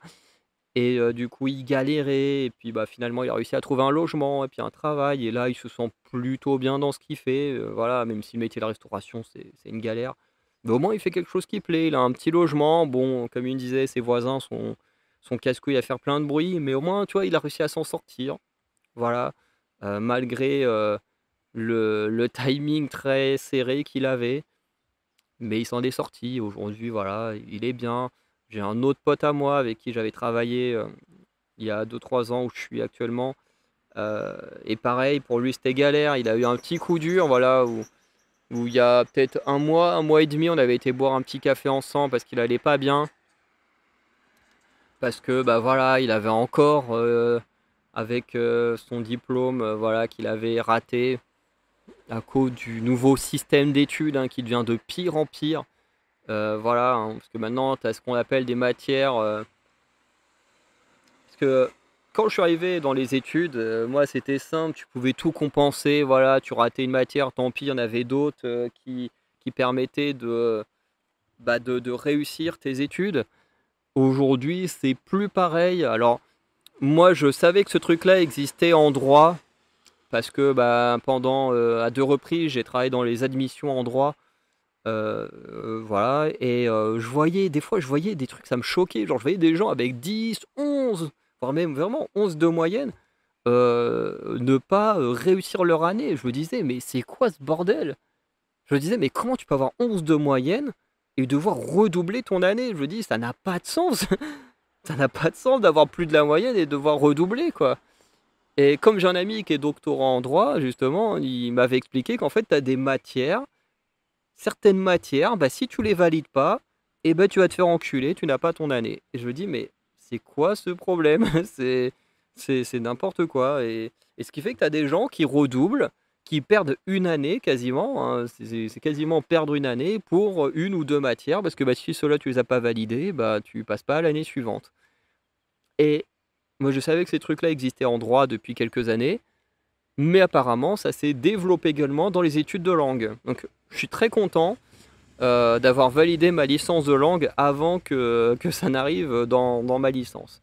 Et du coup, il galérait et puis, bah, finalement, il a réussi à trouver un logement et puis un travail et là, il se sent plutôt bien dans ce qu'il fait, voilà, même si le métier de la restauration, c'est une galère. Mais au moins, il fait quelque chose qui plaît. Il a un petit logement. Bon, comme il me disait, ses voisins sont casse-couilles à faire plein de bruit, mais au moins, tu vois, il a réussi à s'en sortir. Voilà, malgré, le timing très serré qu'il avait. Mais il s'en est sorti. Aujourd'hui, voilà, il est bien. J'ai un autre pote à moi avec qui j'avais travaillé il y a 2 3 ans où je suis actuellement. Et pareil, pour lui, c'était galère. Il a eu un petit coup dur, voilà, où il y a peut-être un mois et demi, on avait été boire un petit café ensemble parce qu'il allait pas bien. Parce que, bah voilà, il avait encore, avec son diplôme, voilà, qu'il avait raté à cause du nouveau système d'études hein, qui devient de pire en pire. Voilà, hein, parce que maintenant, tu as ce qu'on appelle des matières. Parce que quand je suis arrivé dans les études, moi c'était simple, tu pouvais tout compenser. Voilà, tu ratais une matière, tant pis, il y en avait d'autres qui permettaient de réussir tes études. Aujourd'hui, c'est plus pareil. Alors, moi je savais que ce truc-là existait en droit, parce que bah, pendant à 2 reprises, j'ai travaillé dans les admissions en droit. Voilà et je voyais des fois, je voyais des trucs, ça me choquait, genre je voyais des gens avec 10 11 voire même vraiment 11 de moyenne, ne pas, réussir leur année. Je me disais: «Mais c'est quoi ce bordel?» Je me disais: «Mais comment tu peux avoir 11 de moyenne et devoir redoubler ton année?» Je me dis: «Ça n'a pas de sens, ça n'a pas de sens d'avoir plus de la moyenne et devoir redoubler, quoi». Et comme j'ai un ami qui est doctorant en droit, justement, il m'avait expliqué qu'en fait, tu as des matières certaines matières, bah, si tu les valides pas, et ben tu vas te faire enculer, tu n'as pas ton année. Et je me dis, mais c'est quoi ce problème? C'est n'importe quoi. Et ce qui fait que tu as des gens qui redoublent, qui perdent une année quasiment, hein, c'est quasiment perdre une année pour une ou deux matières, parce que bah, si ceux-là tu les as pas validés, bah, tu passes pas à l'année suivante. Et moi je savais que ces trucs-là existaient en droit depuis quelques années, mais apparemment ça s'est développé également dans les études de langue. Donc je suis très content d'avoir validé ma licence de langue avant que ça n'arrive dans ma licence.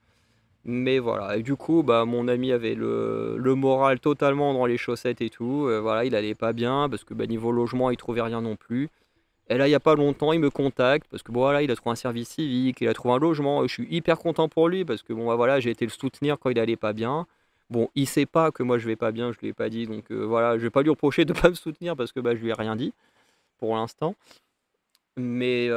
Mais voilà, et du coup, bah, mon ami avait le moral totalement dans les chaussettes et tout. Voilà, il allait pas bien parce que bah, niveau logement, il trouvait rien non plus. Et là, il y a pas longtemps, il me contacte parce que bon, voilà, il a trouvé un service civique, il a trouvé un logement. Et je suis hyper content pour lui parce que bon, bah, voilà, j'ai été le soutenir quand il allait pas bien. Bon, il sait pas que moi je vais pas bien, je lui ai pas dit, donc voilà, je vais pas lui reprocher de pas me soutenir parce que bah, je lui ai rien dit pour l'instant. Mais,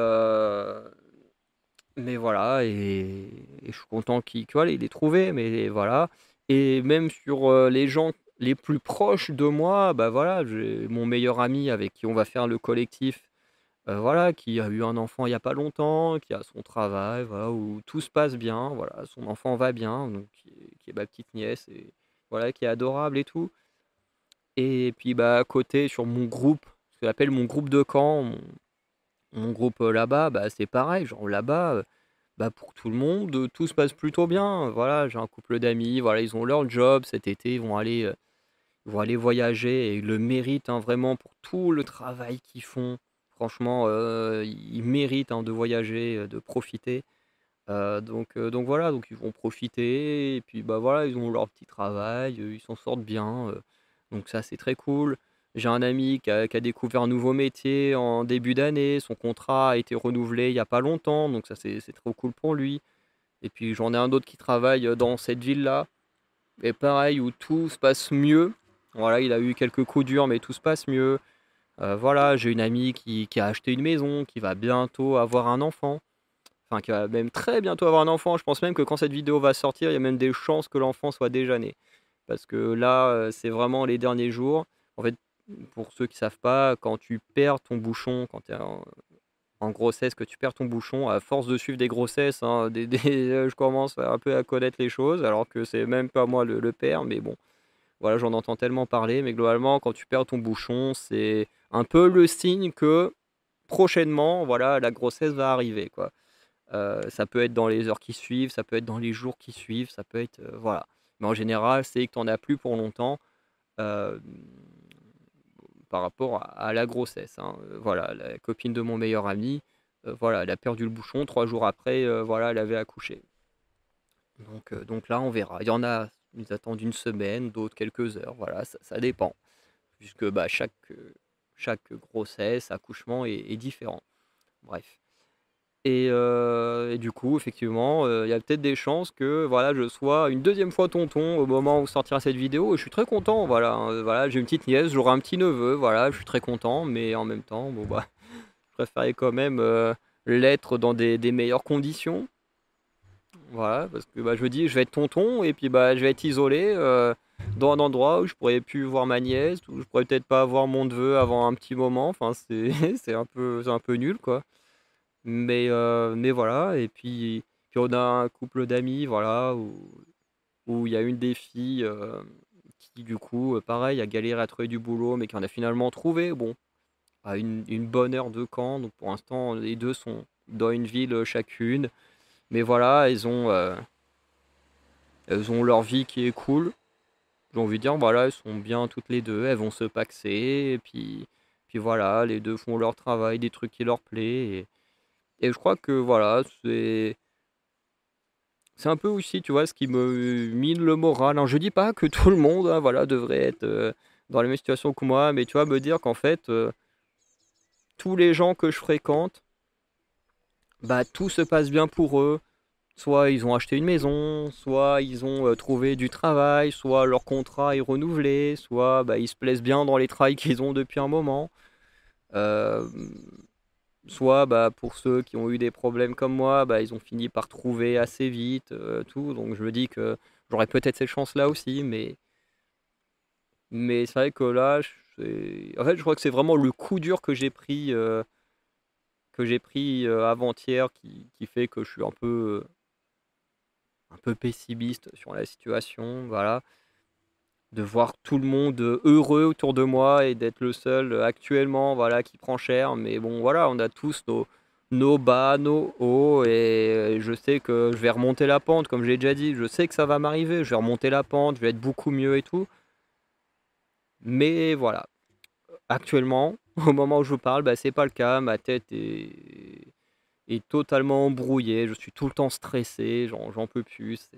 mais voilà, et je suis content qu'il voilà, il ait trouvé, mais voilà. Et même sur les gens les plus proches de moi, bah voilà, j'ai mon meilleur ami avec qui on va faire le collectif, voilà, qui a eu un enfant il y a pas longtemps, qui a son travail, voilà, où tout se passe bien, voilà, son enfant va bien, donc qui est ma petite nièce, et voilà, qui est adorable et tout. Et puis bah à côté, sur mon groupe, ce que j'appelle mon groupe de camp, mon groupe là-bas, bah c'est pareil, genre là-bas. Bah, pour tout le monde, tout se passe plutôt bien. Voilà, j'ai un couple d'amis, voilà, ils ont leur job cet été, ils vont aller voyager et ils le méritent, hein, vraiment pour tout le travail qu'ils font. Franchement, ils méritent, hein, de voyager, de profiter. Donc voilà, donc ils vont profiter et puis, bah, voilà, ils ont leur petit travail, ils s'en sortent bien, donc ça, c'est très cool. J'ai un ami qui a découvert un nouveau métier en début d'année, son contrat a été renouvelé il y a pas longtemps, donc ça, c'est trop cool pour lui. Et puis j'en ai un autre qui travaille, dans cette ville-là et pareil, où tout se passe mieux. Voilà, il a eu quelques coups durs, mais tout se passe mieux. Voilà, j'ai une amie qui a acheté une maison, qui va bientôt avoir un enfant. Enfin, qui va même très bientôt avoir un enfant. Je pense même que quand cette vidéo va sortir, il y a même des chances que l'enfant soit déjà né. Parce que là, c'est vraiment les derniers jours. En fait, pour ceux qui savent pas, quand tu perds ton bouchon, quand tu es en grossesse, que tu perds ton bouchon, à force de suivre des grossesses, hein, je commence un peu à connaître les choses, alors que c'est même pas moi le père, mais bon, voilà, j'en entends tellement parler. Mais globalement, quand tu perds ton bouchon, c'est un peu le signe que prochainement, voilà, la grossesse va arriver, quoi. Ça peut être dans les heures qui suivent, ça peut être dans les jours qui suivent, ça peut être, voilà. Mais en général, c'est que tu en as plus pour longtemps, hem, par rapport à la grossesse, hein. Voilà, la copine de mon meilleur ami, voilà, elle a perdu le bouchon, 3 jours après, voilà, elle avait accouché. Donc là, on verra. Il y en a, ils attendent une semaine, d'autres quelques heures, voilà, ça dépend. Puisque, bah, chaque grossesse, accouchement est différent. Bref. Et du coup, effectivement, il y a peut-être des chances que, voilà, je sois une deuxième fois tonton au moment où sortira cette vidéo, et je suis très content, voilà, hein, voilà, j'ai une petite nièce, j'aurai un petit neveu, voilà, je suis très content, mais en même temps, bon, bah, je préférais quand même, l'être dans des meilleures conditions. Voilà, parce que, bah, je me dis: «Je vais être tonton et puis, bah, je vais être isolé, dans un endroit où je pourrais plus voir ma nièce, où je pourrais peut-être pas voir mon neveu avant un petit moment». Enfin, c'est c'est un peu nul, quoi. Mais voilà, et puis on a un couple d'amis, voilà, où il y a une des filles, qui du coup, pareil, a galéré à trouver du boulot, mais qui en a finalement trouvé. Bon, à une bonne heure de Caen, donc pour l'instant, les 2 sont dans une ville, chacune. Mais voilà, elles ont leur vie qui est cool. J'ai envie de dire, voilà, elles sont bien toutes les 2, elles vont se pacsé et puis voilà, les 2 font leur travail, des trucs qui leur plaît, et je crois que voilà, c'est un peu aussi, tu vois, ce qui me mine le moral, hein. Je dis pas que tout le monde, hein, voilà, devrait être, dans la même situation que moi, mais tu vois, me dire qu'en fait, tous les gens que je fréquente, bah, tout se passe bien pour eux. Soit ils ont acheté une maison, soit ils ont, trouvé du travail, soit leur contrat est renouvelé, soit, bah, ils se plaisent bien dans les travails qu'ils ont depuis un moment. Hem, Soit, bah, pour ceux qui ont eu des problèmes comme moi, bah, ils ont fini par trouver assez vite, tout. Donc je me dis que j'aurais peut-être cette chance-là aussi, mais c'est vrai que là, en fait, je crois que c'est vraiment le coup dur que j'ai pris, avant-hier, qui fait que je suis un peu pessimiste sur la situation, voilà. de voir tout le monde heureux autour de moi et d'être le seul actuellement, voilà, qui prend cher. Mais bon, voilà, on a tous nos bas, nos hauts, et je sais que je vais remonter la pente, comme j'ai déjà dit. Je sais que ça va m'arriver, je vais remonter la pente, je vais être beaucoup mieux et tout. Mais voilà, actuellement, au moment où je vous parle, bah, c'est pas le cas. Ma tête est totalement embrouillée. Je suis tout le temps stressé, j'en peux plus.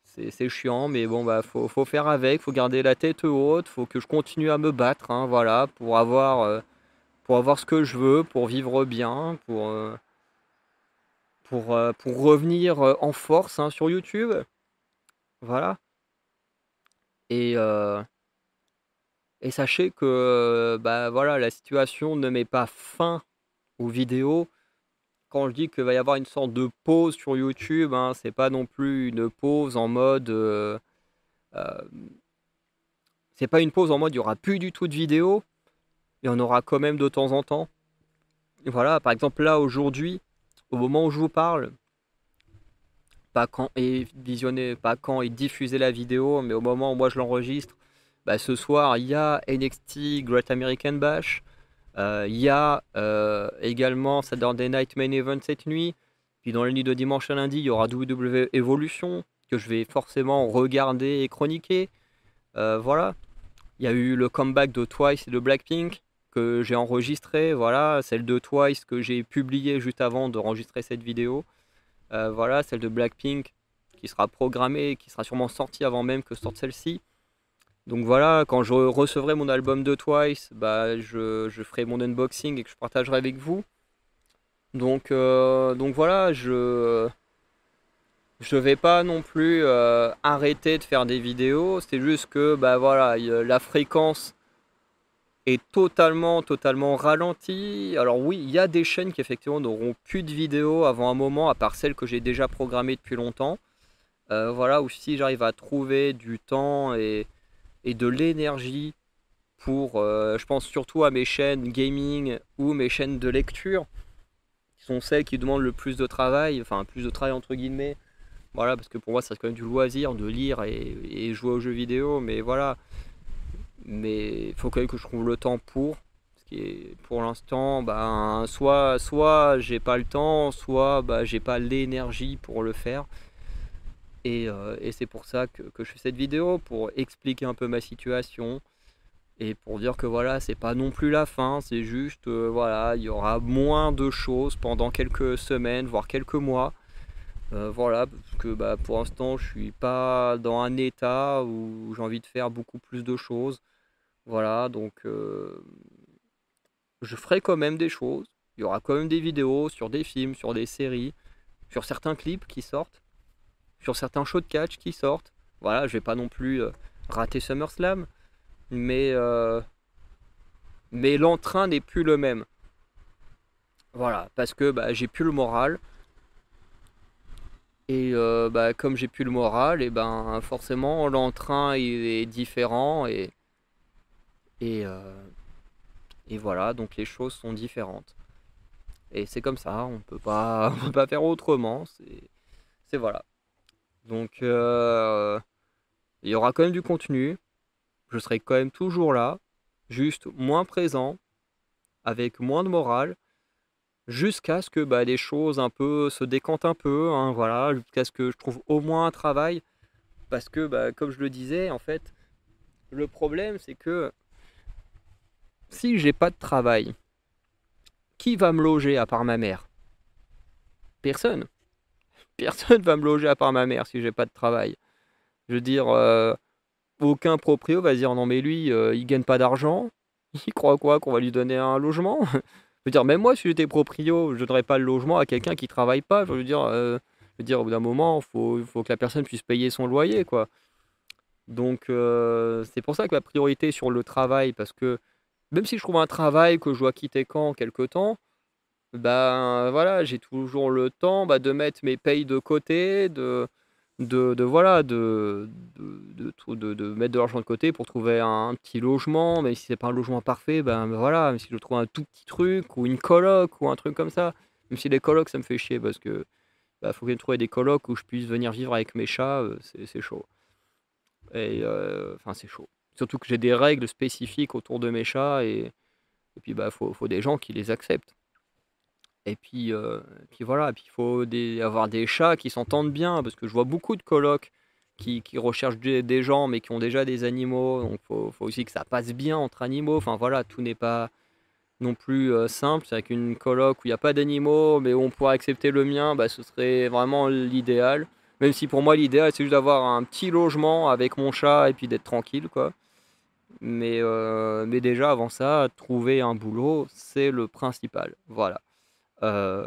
C'est chiant, mais bon, bah, faut faire avec, faut garder la tête haute, faut que je continue à me battre, hein, voilà, pour avoir ce que je veux, pour vivre bien, pour revenir en force, hein, sur YouTube. Voilà. Et, euh, et sachez que bah, voilà, la situation ne met pas fin aux vidéos. Quand je dis qu'il va y avoir une sorte de pause sur YouTube, hein, c'est pas non plus une pause en mode. Euh, c'est pas une pause en mode il y aura plus du tout de vidéos. Il y en aura quand même de temps en temps. Et voilà, par exemple là aujourd'hui, au moment où je vous parle, pas quand est visionné, pas quand est diffusée la vidéo, mais au moment où moi je l'enregistre, bah, ce soir il y a NXT Great American Bash, il y a également Saturday Night Main Event cette nuit, puis dans la nuit de dimanche à lundi il y aura WWE Evolution que je vais forcément regarder et chroniquer. Voilà, il y a eu le comeback de Twice et de Blackpink que j'ai enregistré, voilà, celle de Twice que j'ai publiée juste avant d'enregistrer cette vidéo. Voilà, celle de Blackpink qui sera programmée, qui sera sûrement sortie avant même que sorte celle-ci. Donc voilà, quand je recevrai mon album de Twice, bah, je ferai mon unboxing et que je partagerai avec vous. Donc voilà, je vais pas non plus arrêter de faire des vidéos. C'est juste que bah voilà, la fréquence est totalement ralentie. Alors oui, il y a des chaînes qui effectivement n'auront plus de vidéos avant un moment, à part celles que j'ai déjà programmées depuis longtemps. Voilà, ou si j'arrive à trouver du temps et de l'énergie pour, je pense surtout à mes chaînes gaming ou mes chaînes de lecture, qui sont celles qui demandent le plus de travail, enfin plus de travail entre guillemets. Voilà, parce que pour moi, ça c'est quand même du loisir de lire et jouer aux jeux vidéo, mais voilà. Mais il faut quand même que je trouve le temps pour. Ce qui est pour l'instant, ben, soit j'ai pas le temps, soit bah, j'ai pas l'énergie pour le faire. Et c'est pour ça que je fais cette vidéo, pour expliquer un peu ma situation. Et pour dire que voilà, c'est pas non plus la fin, c'est juste, voilà, il y aura moins de choses pendant quelques semaines, voire quelques mois. Voilà, parce que bah, pour l'instant, je suis pas dans un état où j'ai envie de faire beaucoup plus de choses. Voilà, donc je ferai quand même des choses. Il y aura quand même des vidéos sur des films, sur des séries, sur certains clips qui sortent, sur certains shows de catch qui sortent. Voilà, je vais pas non plus rater SummerSlam, mais, euh, mais l'entrain n'est plus le même. Voilà, parce que bah, j'ai plus le moral. Et bah, comme j'ai plus le moral, et ben forcément l'entrain il est différent et, euh, et voilà, donc les choses sont différentes. Et c'est comme ça, on peut pas, on peut pas faire autrement. C'est voilà. Donc il y aura quand même du contenu. Je serai quand même toujours là, juste moins présent, avec moins de morale, jusqu'à ce que bah, les choses un peu se décantent un peu, hein, voilà, jusqu'à ce que je trouve au moins un travail. Parce que bah, comme je le disais, en fait, le problème c'est que si j'ai pas de travail, qui va me loger à part ma mère? Personne. Personne va me loger à part ma mère si j'ai pas de travail. Je veux dire, aucun proprio va se dire non mais lui, il gagne pas d'argent. Il croit quoi qu'on va lui donner un logement? Je veux dire, même moi si j'étais proprio, je donnerais pas le logement à quelqu'un qui travaille pas. Je veux dire, au bout d'un moment, faut que la personne puisse payer son loyer, quoi. Donc c'est pour ça que ma priorité est sur le travail, parce que même si je trouve un travail que je dois quitter quand quelque temps, ben voilà, j'ai toujours le temps bah, de mettre mes payes de côté, voilà, de mettre de l'argent de côté pour trouver un petit logement, même si c'est pas un logement parfait, ben voilà, même si je trouve un tout petit truc ou une coloc ou un truc comme ça, même si les colocs ça me fait chier parce que bah, faut que je trouve des colocs où je puisse venir vivre avec mes chats, c'est chaud. Enfin, c'est chaud. Surtout que j'ai des règles spécifiques autour de mes chats et puis bah faut des gens qui les acceptent. Et puis voilà, et puis il faut avoir des chats qui s'entendent bien, parce que je vois beaucoup de colocs qui recherchent des gens, mais qui ont déjà des animaux, donc faut aussi que ça passe bien entre animaux. Enfin voilà, tout n'est pas non plus simple. C'est avec une coloc où il n'y a pas d'animaux, mais où on pourrait accepter le mien, bah, ce serait vraiment l'idéal. Même si pour moi l'idéal c'est juste d'avoir un petit logement avec mon chat et puis d'être tranquille, quoi. Mais déjà avant ça, trouver un boulot, c'est le principal. Voilà.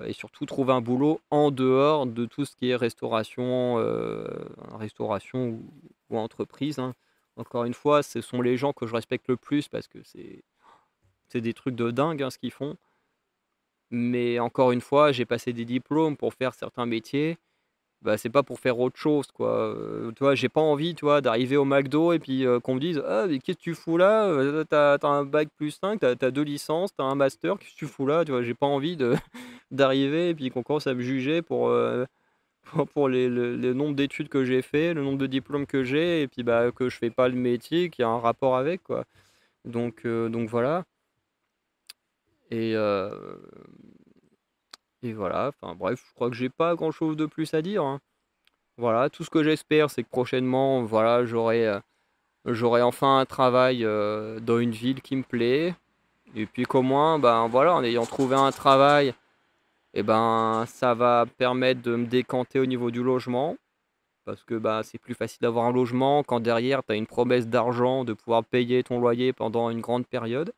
Et surtout trouver un boulot en dehors de tout ce qui est restauration ou entreprise, hein. Encore une fois, ce sont les gens que je respecte le plus parce que c'est des trucs de dingue, hein, ce qu'ils font. Mais encore une fois, j'ai passé des diplômes pour faire certains métiers. Bah, c'est pas pour faire autre chose, quoi. Tu vois, j'ai pas envie, tu vois, d'arriver au McDo et puis qu'on me dise: «Ah, mais qu'est-ce que tu fous là? T'as un bac +5, t'as 2 licences, t'as un master, qu'est-ce que tu fous là?» Tu vois, j'ai pas envie de d'arriver et puis qu'on commence à me juger pour le nombre d'études que j'ai fait, le nombre de diplômes que j'ai et puis, bah, que je fais pas le métier qui a un rapport avec, quoi. Donc voilà. Et heu et voilà, enfin bref, je crois que j'ai pas grand-chose de plus à dire, hein. Voilà, tout ce que j'espère, c'est que prochainement, voilà, j'aurai enfin un travail, dans une ville qui me plaît et puis qu'au moins, ben, voilà, en ayant trouvé un travail et ben, ça va permettre de me décanter au niveau du logement. Parce que, bah, c'est plus facile d'avoir un logement quand derrière tu as une promesse d'argent, de pouvoir payer ton loyer pendant une grande période.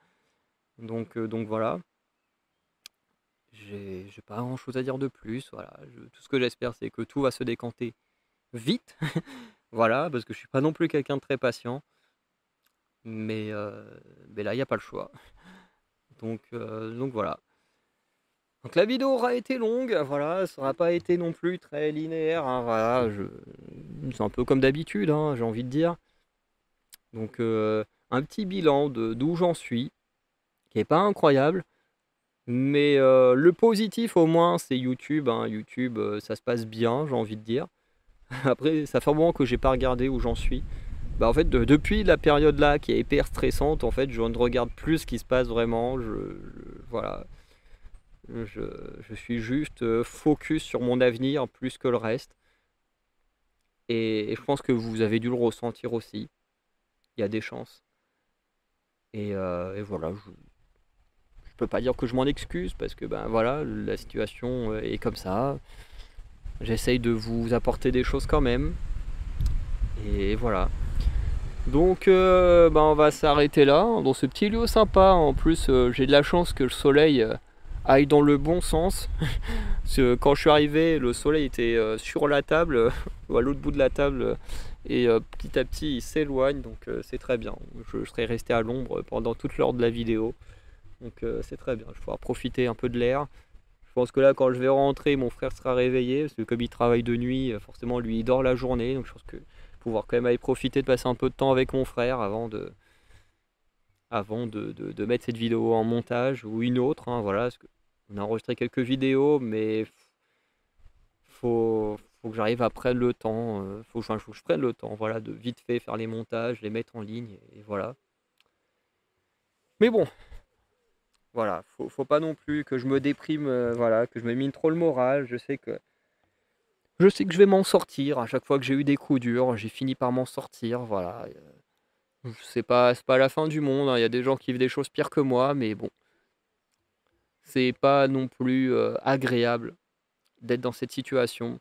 Donc voilà, j'ai pas grand-chose à dire de plus, voilà. Tout ce que j'espère, c'est que tout va se décanter vite. Voilà, parce que je suis pas non plus quelqu'un de très patient, mais, heu, mais là, il y a pas le choix. Donc voilà. Donc la vidéo aura été longue, voilà, ça aura pas été non plus très linéaire, hein, voilà, c'est un peu comme d'habitude, hein, j'ai envie de dire. Donc un petit bilan de d'où j'en suis, qui est pas incroyable, mais le positif au moins, c'est YouTube, hein. YouTube, ça se passe bien, j'ai envie de dire. Après, ça fait un moment que j'ai pas regardé où j'en suis. Bah, en fait, depuis la période là qui est hyper stressante, en fait, je ne regarde plus ce qui se passe vraiment. Voilà, je, je suis juste focus sur mon avenir plus que le reste. Et je pense que vous avez dû le ressentir aussi. Il y a des chances. Et voilà, je peux pas dire que je m'en excuse parce que ben voilà, la situation est comme ça. J'essaye de vous apporter des choses quand même. Et voilà. Donc ben, on va s'arrêter là, hein, dans ce petit lieu sympa. En plus, j'ai de la chance que le soleil aille dans le bon sens. Parce que quand je suis arrivé, le soleil était sur la table, ou à l'autre bout de la table, et petit à petit il s'éloigne, donc c'est très bien. Je serai resté à l'ombre pendant toute l'heure de la vidéo, donc c'est très bien. Je vais pouvoir profiter un peu de l'air. Je pense que là, quand je vais rentrer, mon frère sera réveillé, parce que comme il travaille de nuit, forcément lui il dort la journée, donc je pense que pouvoir quand même aller profiter de passer un peu de temps avec mon frère avant de mettre cette vidéo en montage ou une autre, hein, voilà, parce que on a enregistré quelques vidéos, mais faut que j'arrive à prendre le temps, faut que je prenne le temps, voilà, de vite fait faire les montages, les mettre en ligne, et voilà. Mais bon, voilà, faut pas non plus que je me déprime, voilà, que je me mine trop le moral. Je sais que je vais m'en sortir. À chaque fois que j'ai eu des coups durs, j'ai fini par m'en sortir, voilà. C'est pas la fin du monde, hein. Il y a des gens qui vivent des choses pires que moi, mais bon, c'est pas non plus agréable d'être dans cette situation.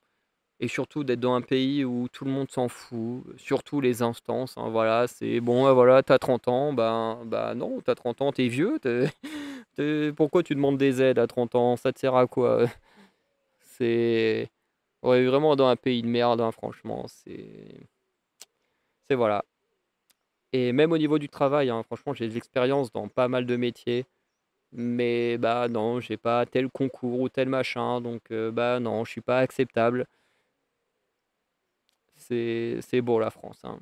Et surtout d'être dans un pays où tout le monde s'en fout, surtout les instances, hein, voilà, c'est bon, voilà, t'as 30 ans, ben non, t'as 30 ans, t'es vieux, pourquoi tu demandes des aides à 30 ans, ça te sert à quoi? C'est On est vraiment dans un pays de merde, hein, franchement, c'est voilà. Et même au niveau du travail, hein, franchement, j'ai de l'expérience dans pas mal de métiers, mais bah non, j'ai pas tel concours ou tel machin, donc bah non, je suis pas acceptable. C'est beau la France, hein.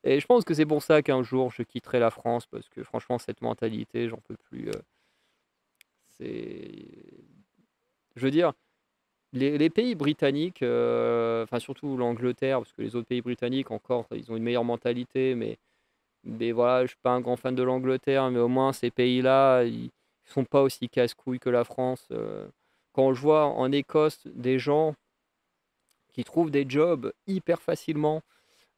Et je pense que c'est pour ça qu'un jour je quitterai la France, parce que franchement, cette mentalité, j'en peux plus. C'est. Je veux dire, Les pays britanniques, enfin surtout l'Angleterre, parce que les autres pays britanniques encore, ils ont une meilleure mentalité, mais voilà, je suis pas un grand fan de l'Angleterre, mais au moins ces pays-là, ils sont pas aussi casse-couilles que la France. Quand je vois en Écosse des gens qui trouvent des jobs hyper facilement,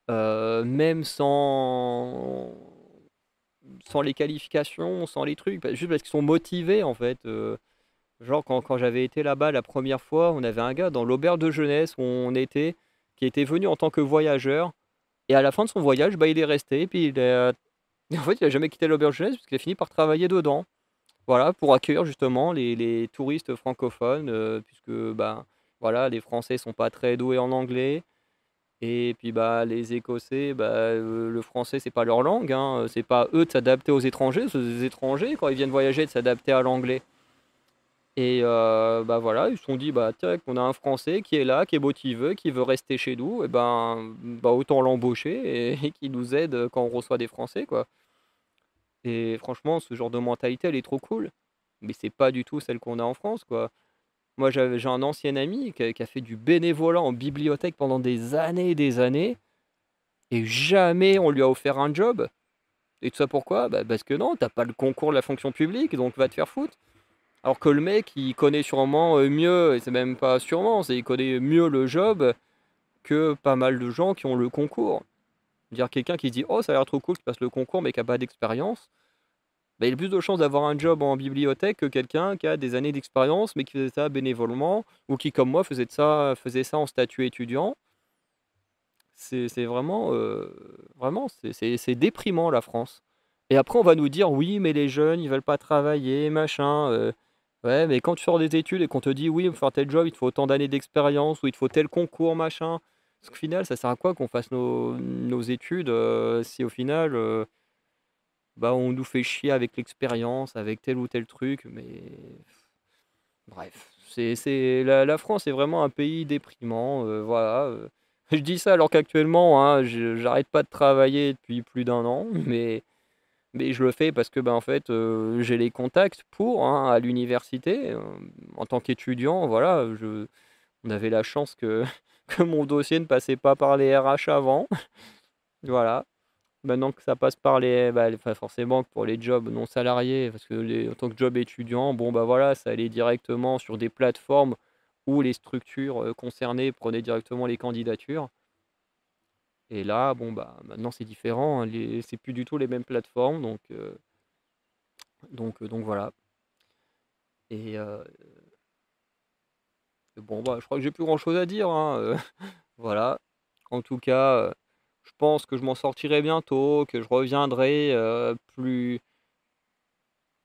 même sans les qualifications, sans les trucs, juste parce qu'ils sont motivés en fait. Genre quand j'avais été là-bas la première fois, on avait un gars dans l'auberge de jeunesse où on était, qui était venu en tant que voyageur, et à la fin de son voyage, bah, il est resté, et puis en fait, il a jamais quitté l'auberge de jeunesse parce qu'il a fini par travailler dedans. Voilà, pour accueillir justement les touristes francophones, puisque bah, voilà, les Français sont pas très doués en anglais. Et puis bah, les Écossais, bah, le français, c'est pas leur langue, hein. C'est pas eux de s'adapter aux étrangers, c'est les étrangers, quand ils viennent voyager, de s'adapter à l'anglais. Et bah voilà, ils se sont dit, bah tiens, qu'on a un Français qui est là, qui est motivé, qui veut rester chez nous, et ben bah, autant l'embaucher et qui nous aide quand on reçoit des Français, quoi. Et franchement, ce genre de mentalité, elle est trop cool. Mais c'est pas du tout celle qu'on a en France, quoi. Moi, j'ai un ancien ami qui a fait du bénévolat en bibliothèque pendant des années et des années, et jamais on lui a offert un job. Et tout ça pourquoi? Bah, parce que non, t'as pas le concours de la fonction publique, donc va te faire foutre. Alors que le mec, il connaît sûrement mieux, et c'est même pas sûrement, c'est il connaît mieux le job que pas mal de gens qui ont le concours. Dire quelqu'un qui se dit, oh, ça a l'air trop cool, qui passe le concours, mais qui a pas d'expérience, bah, il a plus de chances d'avoir un job en bibliothèque que quelqu'un qui a des années d'expérience, mais qui faisait ça bénévolement, ou qui, comme moi, faisait ça en statut étudiant. C'est vraiment, vraiment, c'est déprimant la France. Et après, on va nous dire, oui, mais les jeunes, ils veulent pas travailler, machin. Ouais, mais quand tu sors des études et qu'on te dit, oui, pour faire tel job, il te faut autant d'années d'expérience, ou il te faut tel concours, machin. Parce qu'au final, ça sert à quoi qu'on fasse nos études si au final, bah, on nous fait chier avec l'expérience, avec tel ou tel truc, mais bref, la France est vraiment un pays déprimant, voilà. Je dis ça alors qu'actuellement, hein, j'arrête pas de travailler depuis plus d'un an, mais je le fais parce que ben, en fait, j'ai les contacts pour, hein, à l'université. En tant qu'étudiant, voilà, on avait la chance que, que mon dossier ne passait pas par les RH avant. Voilà. Maintenant que ça passe par enfin, forcément que pour les jobs non salariés, parce que en tant que job étudiant, bon bah voilà, ça allait directement sur des plateformes où les structures concernées prenaient directement les candidatures. Et là, bon bah maintenant c'est différent, hein, c'est plus du tout les mêmes plateformes, donc voilà. Et bon bah je crois que j'ai plus grand chose à dire, hein, voilà. En tout cas, je pense que je m'en sortirai bientôt, que je reviendrai plus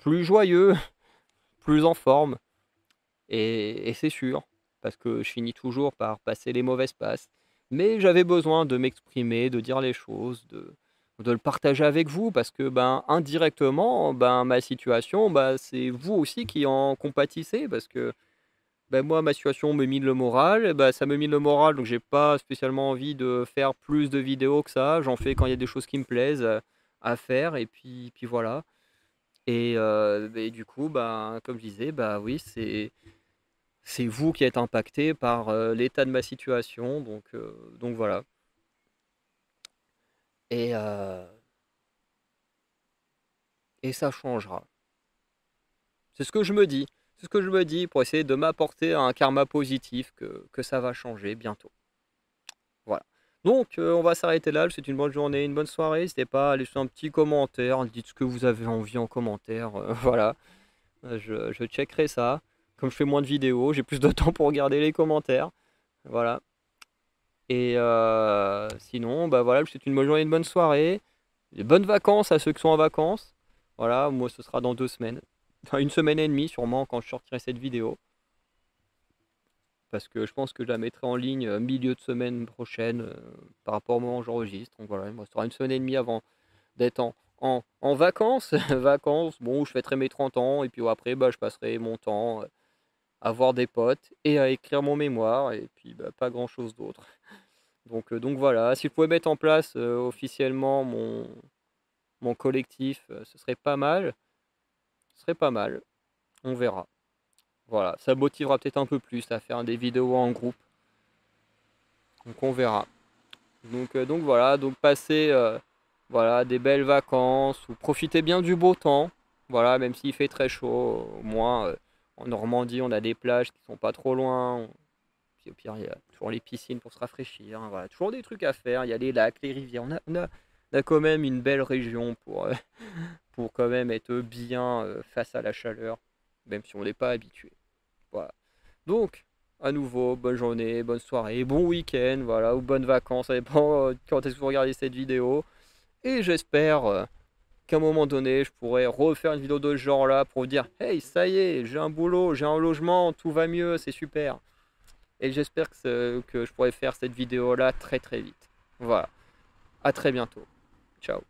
joyeux, plus en forme. Et c'est sûr, parce que je finis toujours par passer les mauvaises passes. Mais j'avais besoin de m'exprimer, de dire les choses, de le partager avec vous, parce que ben indirectement, ben ma situation, ben, c'est vous aussi qui en compatissez, parce que ben, moi ma situation me mine le moral, et ben, ça me mine le moral, donc j'ai pas spécialement envie de faire plus de vidéos que ça. J'en fais quand il y a des choses qui me plaisent à faire, et puis voilà. Et du coup, ben, comme je disais, bah oui, c'est vous qui êtes impacté par l'état de ma situation, donc voilà. Et, euh, et ça changera. C'est ce que je me dis. C'est ce que je me dis pour essayer de m'apporter un karma positif que ça va changer bientôt. Voilà. Donc, on va s'arrêter là. Je vous souhaite une bonne journée, une bonne soirée. N'hésitez pas à laisser un petit commentaire. Dites ce que vous avez envie en commentaire. Voilà. Je checkerai ça. Comme je fais moins de vidéos, j'ai plus de temps pour regarder les commentaires. Voilà. Et sinon, bah voilà, je vous souhaite une bonne journée, une bonne soirée. Des bonnes vacances à ceux qui sont en vacances. Voilà, moi ce sera dans 2 semaines. Enfin, une semaine et demie sûrement quand je sortirai cette vidéo. Parce que je pense que je la mettrai en ligne milieu de semaine prochaine par rapport au moment où j'enregistre. Donc voilà, il me restera une semaine et demie avant d'être en vacances. Vacances, bon, où je fêterai mes 30 ans. Et puis après, bah, je passerai mon temps à voir des potes et à écrire mon mémoire. Et puis bah, pas grand chose d'autre. Donc voilà, si vous pouvez mettre en place officiellement mon collectif, ce serait pas mal. Ce serait pas mal. On verra. Voilà, ça motivera peut-être un peu plus à faire des vidéos en groupe. Donc on verra. Donc voilà, donc passez voilà, des belles vacances ou profitez bien du beau temps. Voilà, même s'il fait très chaud, au moins en Normandie on a des plages qui sont pas trop loin. Puis au pire il y a toujours les piscines pour se rafraîchir, hein, voilà, toujours des trucs à faire. Il y a les lacs, les rivières. On a quand même une belle région pour quand même être bien face à la chaleur, même si on n'est pas habitué. Voilà. Donc, à nouveau, bonne journée, bonne soirée, bon week-end, voilà, ou bonnes vacances, ça dépend quand est-ce que vous regardez cette vidéo. Et j'espère qu'à un moment donné, je pourrai refaire une vidéo de ce genre-là pour vous dire, hey, ça y est, j'ai un boulot, j'ai un logement, tout va mieux, c'est super. Et j'espère que je pourrai faire cette vidéo-là très très vite. Voilà, à très bientôt. Ciao.